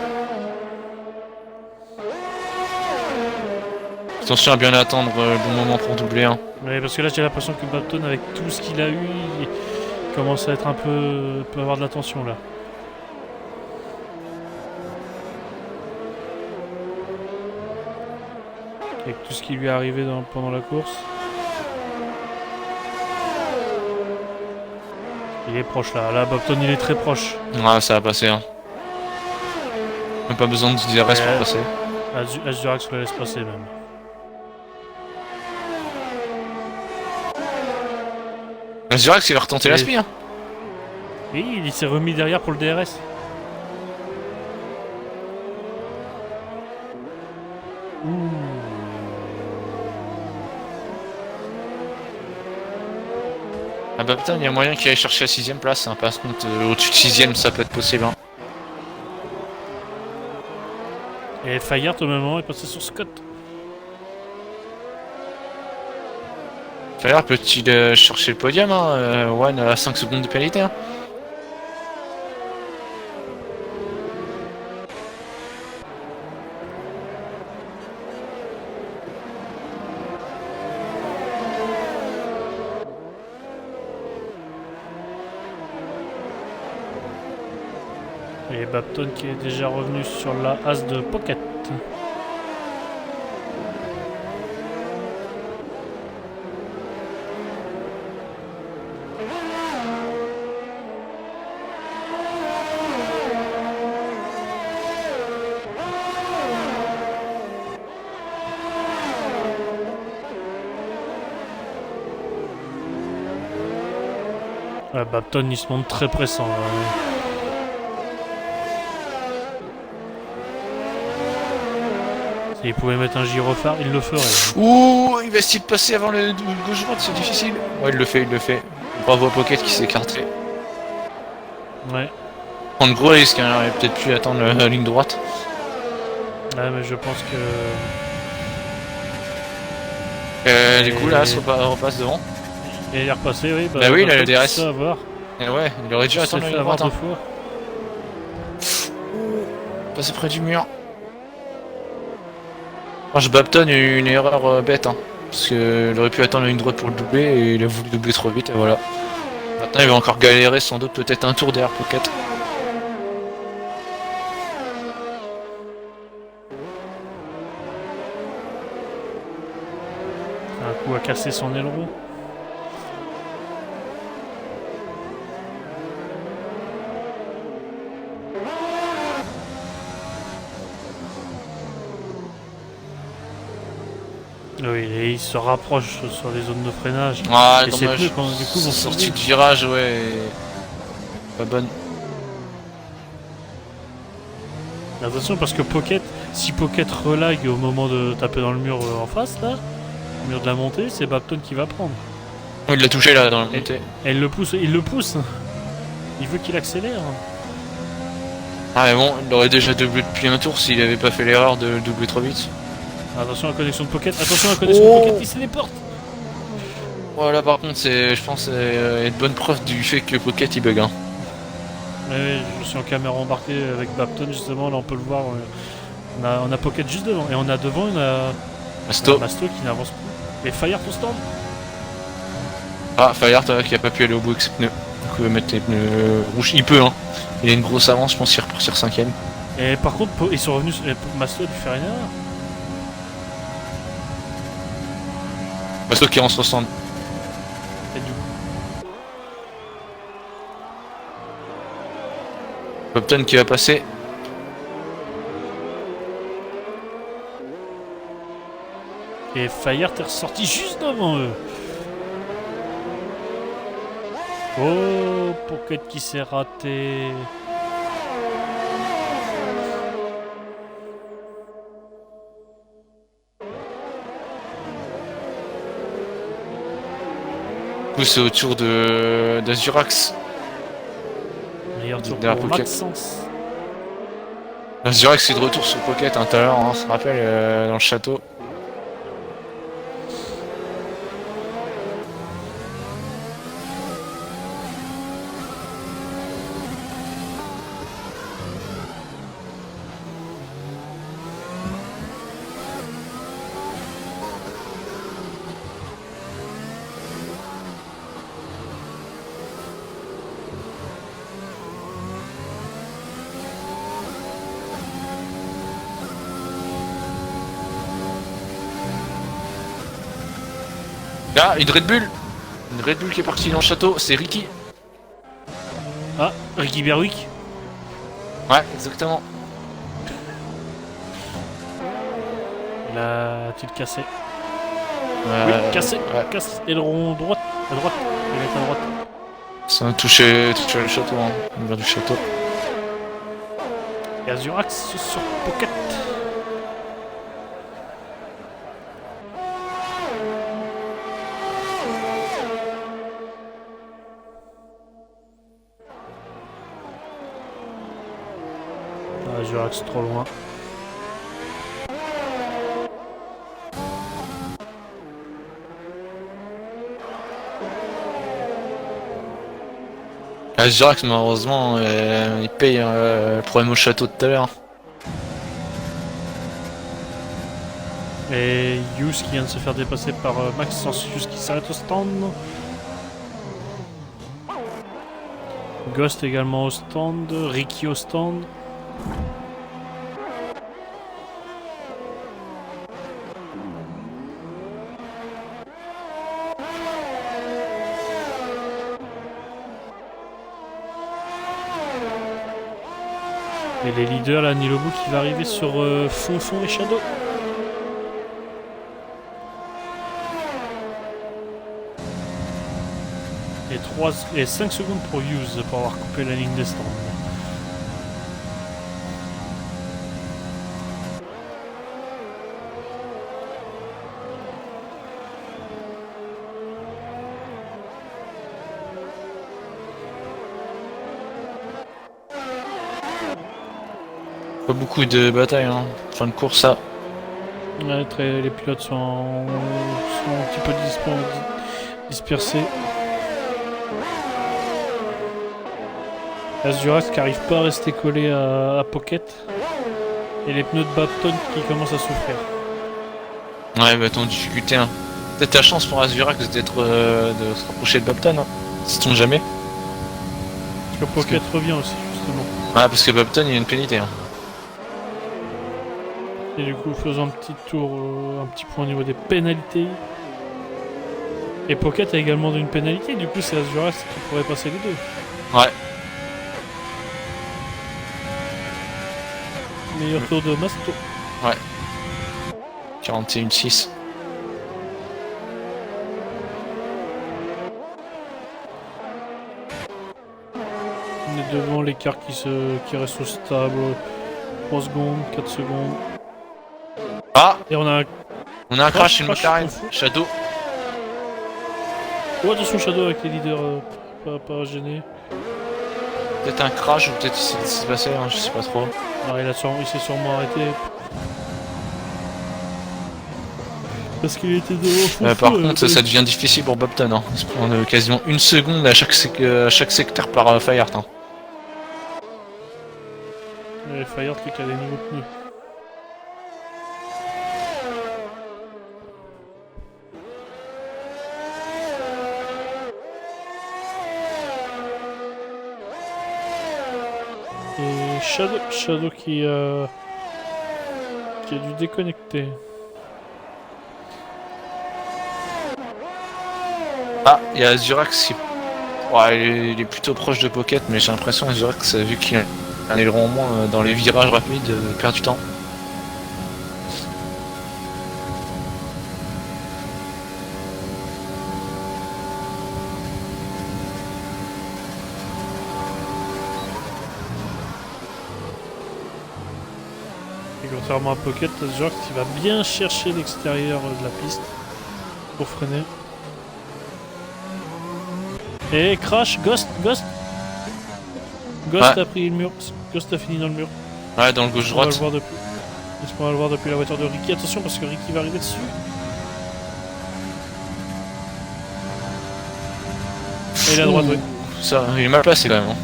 Attention à bien attendre le bon moment pour doubler. Hein. Ouais, parce que là, j'ai l'impression que Babton, avec tout ce qu'il a eu, il commence à être un peu... peut avoir de la tension, là. avec tout ce qui lui est arrivé pendant la course. Il est proche là, là Bobton il est très proche. Ouais, ça va passer. Hein. Même pas besoin de DRS pour passer. Azurax le laisse passer même. Azurax il va retenter la spi. Hein. Et il s'est remis derrière pour le DRS. Ouh. Ah bah putain, il y a moyen qu'il aille chercher la 6ème place. Hein. Par contre, au-dessus de 6ème, ça peut être possible. Hein. Et Fayard au même moment est passé sur Scott. Fayard peut-il chercher le podium hein. One à 5 secondes de pénalité. Hein. Et Bapton qui est déjà revenu sur la As de Pocket. Bapton il se montre très pressant. S'il pouvait mettre un gyrophare, il le ferait. Ouh, il va essayer de passer avant le gauche-droite, c'est difficile. Ouais, il le fait, il le fait. Bravo à Pocket qui s'est écarté. Ouais. Prendre gros risque, hein, il aurait peut-être pu attendre la ligne droite. Ouais, mais je pense que. Du coup, là, ça repasse devant. Et il est repassé, oui. Bah oui, il a le DRS. À voir. Et ouais, il aurait dû attendre la ligne droite. Hein. Passer près du mur. Franchement, Bapton a eu une erreur bête, hein, parce qu'il aurait pu attendre la ligne droite pour le doubler et il a voulu doubler trop vite et voilà. Maintenant il va encore galérer sans doute peut-être un tour derrière Pocket. Un coup à casser son aileron. Oui, et il se rapproche sur les zones de freinage. Ah, et dommage. c'est plus quand du coup vont sortie de virage, ouais. Pas bonne. Attention parce que Pocket, si Pocket relag au moment de taper dans le mur en face là, le mur de la montée, c'est Bapton qui va prendre. Il l'a touché là dans la montée. Et il le pousse. Il veut qu'il accélère. Ah mais bon, il aurait déjà doublé depuis un tour s'il avait pas fait l'erreur de doubler trop vite. Attention à la connexion de Pocket, attention à la connexion de Pocket, il se déporte. Voilà par contre c'est, je pense, une bonne preuve du fait que Pocket il bug. Hein. Oui, je suis en caméra embarquée avec Bapton justement, là on peut le voir. On a Pocket juste devant. Et on a devant, on a Masto qui n'avance plus. Et Fire pour stand. Ah, Fayard qui a pas pu aller au bout avec ses pneus. Donc il va mettre les pneus rouges. Il peut, hein. Il a une grosse avance, je pense qu'il va repartir 5ème. Et par contre, ils sont revenus. Masto a dû faire une erreur. Masto qui rentre au stand. Et du coup, Bobton qui va passer. et Fire est ressorti juste devant eux. Oh, Pocket qui s'est raté. Du coup, c'est au tour d'Azurax. Meilleur tour Derrière pour Pocket. Maxence. Azurax est de retour sur Pocket tout à l'heure, hein, on se rappelle, dans le château. Là, une Red Bull. Une Red Bull qui est partie dans le château, c'est Ricky. Ah, Ricky Berwick. Ouais, exactement. Il a tu le cassé. Ouais, Cassé, ouais. casse. Aileron droite, à droite. Il est à droite. Ça a touché le château, hein. Vers du château. Et Azurax sur Pocket. Azurax trop loin. Azurax, malheureusement, il paye le problème au château de tout à l'heure. Et Yus qui vient de se faire dépasser par Maxence Yus qui s'arrête au stand. Ghost également au stand. Ricky au stand. Et les leaders, là, Nilobu qui va arriver sur Fonfon et Shadow. Et 5 secondes pour Use pour avoir coupé la ligne des stands. Pas beaucoup de batailles, hein. Fin de course, ça. Ouais, les pilotes sont un petit peu dispersés. Azurax qui arrive pas à rester collé à Pocket. Et les pneus de Bapton qui commencent à souffrir. Ouais, bah ton difficulté, hein. Peut-être ta chance pour Azurax d'être de se rapprocher de Bapton, hein. Sait-on jamais. Parce que Pocket revient aussi, justement. Ouais, parce que Bapton, il y a une pénalité, hein. Et du coup, faisons un petit tour, un petit point au niveau des pénalités. Et Pocket a également une pénalité, du coup c'est Azurax qui pourrait passer les deux. Ouais. Meilleur tour de Masto. Ouais. 41-6. On est devant l'écart qui reste stable. 3 secondes, 4 secondes. Ah, Et on a un... on a un crash, une crash, McLaren. on fout. Shadow. Oh, attention Shadow avec les leaders pas gênés. Peut-être un crash ou peut-être c'est ce qui s'est passé, hein, je sais pas trop. Ah, il s'est sûrement arrêté. Parce qu'il était devant. Par contre, ça devient difficile pour Bobton, hein. Il se prend quasiment une seconde à chaque secteur par Fireheart, hein. Et Fireheart qui a des nouveaux pneus. Et Shadow qui a dû déconnecter. Ah, il y a Azurax qui... Ouais, il est plutôt proche de Pocket, mais j'ai l'impression Azurax, vu qu'il a un aileron en moins dans les virages rapides, perd du temps. Et contrairement à Pocket, Azurax qui va bien chercher l'extérieur de la piste pour freiner. Et crash, Ghost Ouais. a pris le mur, Ghost a fini dans le mur. Ouais, dans le On va le gauche-droite. voir depuis. On va le voir depuis la voiture de Ricky. Attention parce que Ricky va arriver dessus. Et il est à droite, oui. Ça, il est mal placé quand même, hein.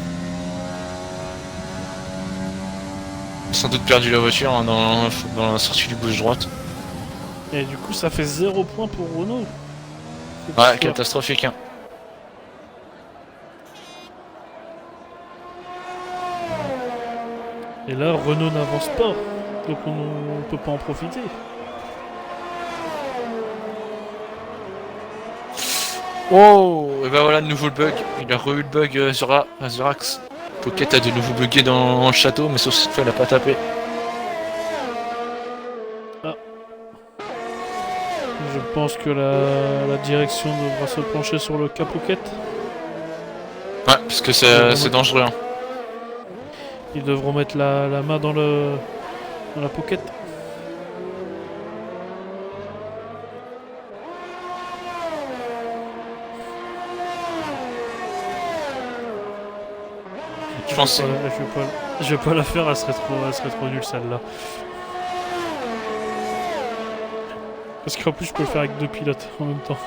Il a sans doute perdu la voiture, hein, dans la sortie du gauche-droite. Et du coup, ça fait 0 points pour Renault. Ouais, catastrophique, hein. Et là, Renault n'avance pas. Donc on peut pas en profiter. Oh, et ben voilà, de nouveau le bug. Il a re-eu le bug Zurax. Pocket a de nouveau bugué dans le château, mais sauf cette fois, il a pas tapé. Je pense que la direction devra se pencher sur le cas Pocket. Ouais, parce que c'est dangereux. Hein. Ils devront mettre la main dans la Pocket. Je pense Je vais pas la faire, elle serait trop nulle celle-là. Parce qu'en plus je peux le faire avec 2 pilotes en même temps.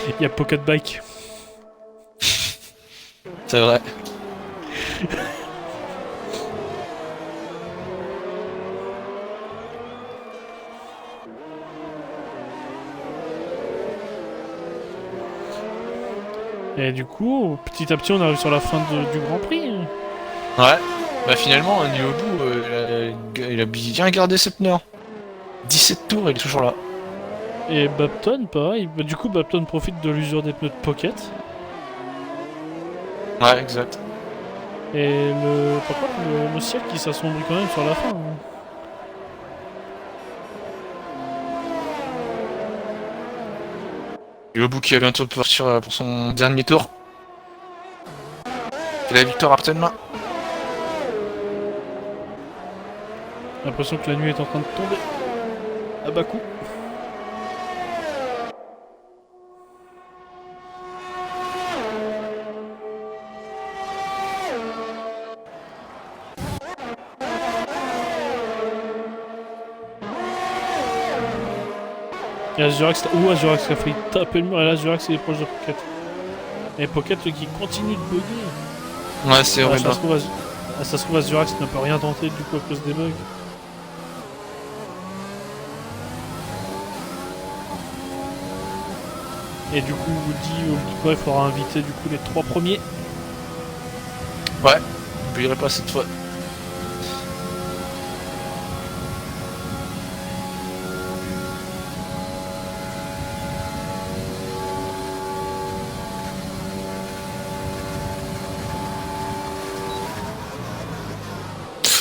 Il y a Pocket Bike. c'est vrai. Et du coup, petit à petit on arrive sur la fin du Grand Prix. Ouais. Bah finalement, niveau bout, il a bien gardé ses pneus. 17 tours, il est toujours là. Et Bapton, pareil. Bah, du coup, Bapton profite de l'usure des pneus de Pocket. Ouais, exact. Et par contre, le ciel qui s'assombrit quand même sur la fin. Hein. Niveau qui va bientôt partir pour son dernier tour. Et la victoire à portée de main. J'ai l'impression que la nuit est en train de tomber. À bas coup. Et Azurax, Azurax a failli taper le mur, et là Azurax il est proche de Pocket. Et Pocket qui continue de bugger. Ouais, c'est horrible. Ça se trouve Azurax ne peut rien tenter du coup à cause des bugs. Et du coup, Woody, il faudra inviter du coup les 3 premiers. Ouais, n'oublierai pas cette fois.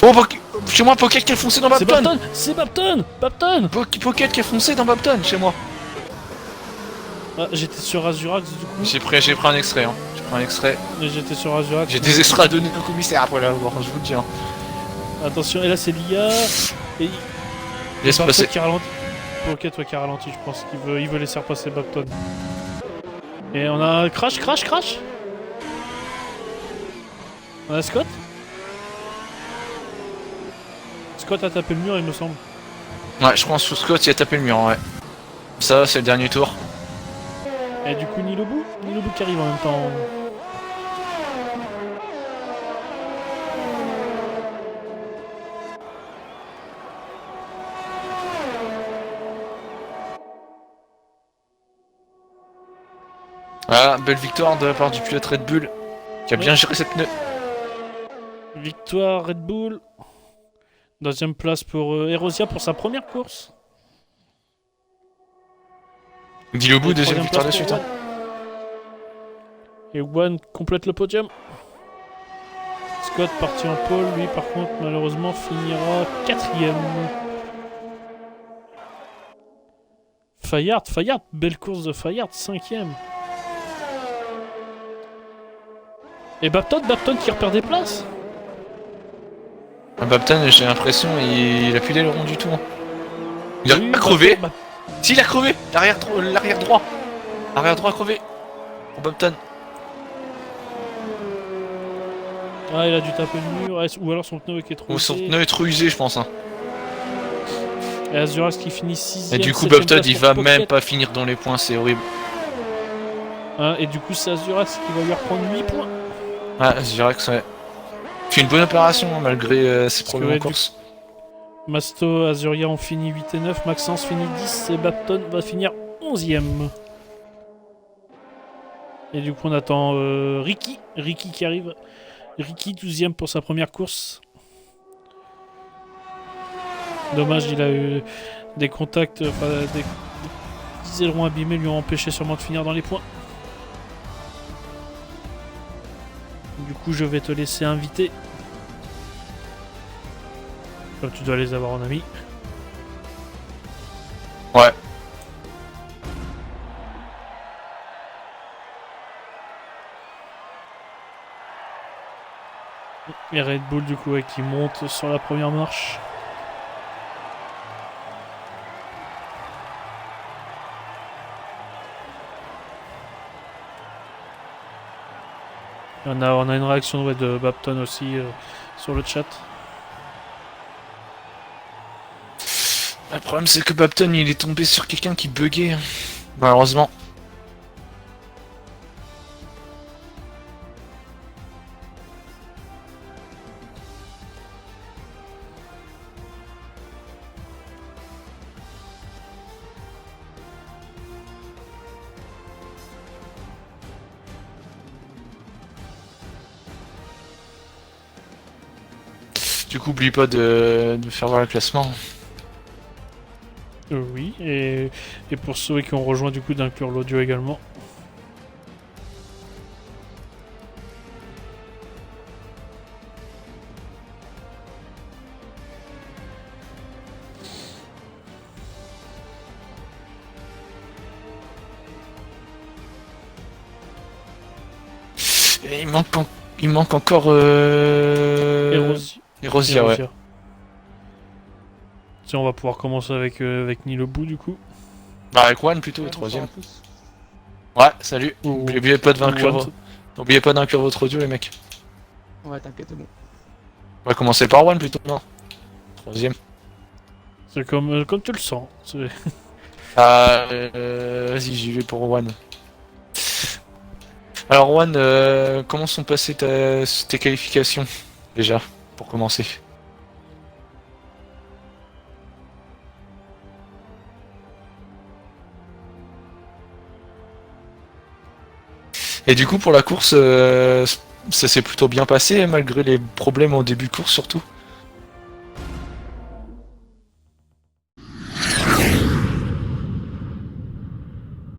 Oh, chez moi, Pocket qui a foncé dans Bapton. C'est Bapton. Bapton. Pocket qui a foncé dans Bapton, chez moi. Ah, j'étais sur Azurax du coup. J'ai pris un extrait, hein. J'ai pris un extrait. Mais j'étais sur Azurax. J'ai des extraits à donner au commissaire après l'avoir, je vous le dis. Hein. Attention, et là c'est l'IA. Et laisse passer. Qui ralentit. Pocket qui a ralenti, je pense qu'il veut laisser repasser Bapton. Et on a un crash. On a Scott. Scott a tapé le mur, il me semble. Ouais, je pense que Scott il a tapé le mur, ouais. Ça, c'est le dernier tour. Et du coup, Nilobu qui arrive en même temps. Voilà, belle victoire de la part du pilote Red Bull qui a bien géré cette pneu. Victoire Red Bull. Deuxième place pour Erosia pour sa première course. Nilobu, deuxième victoire de suite. Hein. Et One complète le podium. Scott parti en pole, lui par contre malheureusement finira 4ème. Fayard, belle course de Fayard, 5ème. Et Bapton qui repère des places. Bapton, j'ai l'impression, il a plus d'aileron du tout. Hein. Il a pas crevé. Si, il a crevé. L'arrière droit. Arrière droit crevé. Pour Bapton. Ah, il a dû taper le mur. Ou alors son pneu est trop usé. Ou son pneu est trop usé, je pense. Hein. Et Azurax qui finit 6ème. Et du coup, Bapton, il va même pas finir dans les points, c'est horrible. Ah, et du coup, c'est Azurax qui va lui reprendre 8 points. Ah, Azurax, ouais. Fait une bonne opération hein, malgré ses problèmes en course. Masto, Azuria ont fini 8 et 9, Maxence finit 10 et Bapton va finir 11ème. Et du coup on attend Ricky qui arrive. Ricky 12ème pour sa première course. Dommage, il a eu des contacts, petits ailerons abîmés lui ont empêché sûrement de finir dans les points. Du coup, je vais te laisser inviter. Comme tu dois les avoir en ami. Ouais. Et Red Bull, du coup, qui monte sur la première marche. On a une réaction de Bapton aussi sur le chat. Le problème c'est que Bapton il est tombé sur quelqu'un qui buguait, hein. Malheureusement. Du coup, oublie pas de faire voir le classement. Oui, et pour ceux qui ont rejoint, du coup, d'inclure l'audio également. Et il manque encore Erosia, ouais. Tiens, on va pouvoir commencer avec Nilobu, du coup. Bah avec One plutôt, le troisième. Ouais, salut. N'oubliez pas de N'oubliez pas d'inclure votre audio, les mecs. Ouais, t'inquiète, bon. On va commencer par One plutôt, non? Troisième. C'est comme tu le sens. Vas-y, j'y vais pour One. Alors One, comment sont passées tes qualifications, déjà, pour commencer? Et du coup, pour la course, ça s'est plutôt bien passé, malgré les problèmes au début de course, surtout?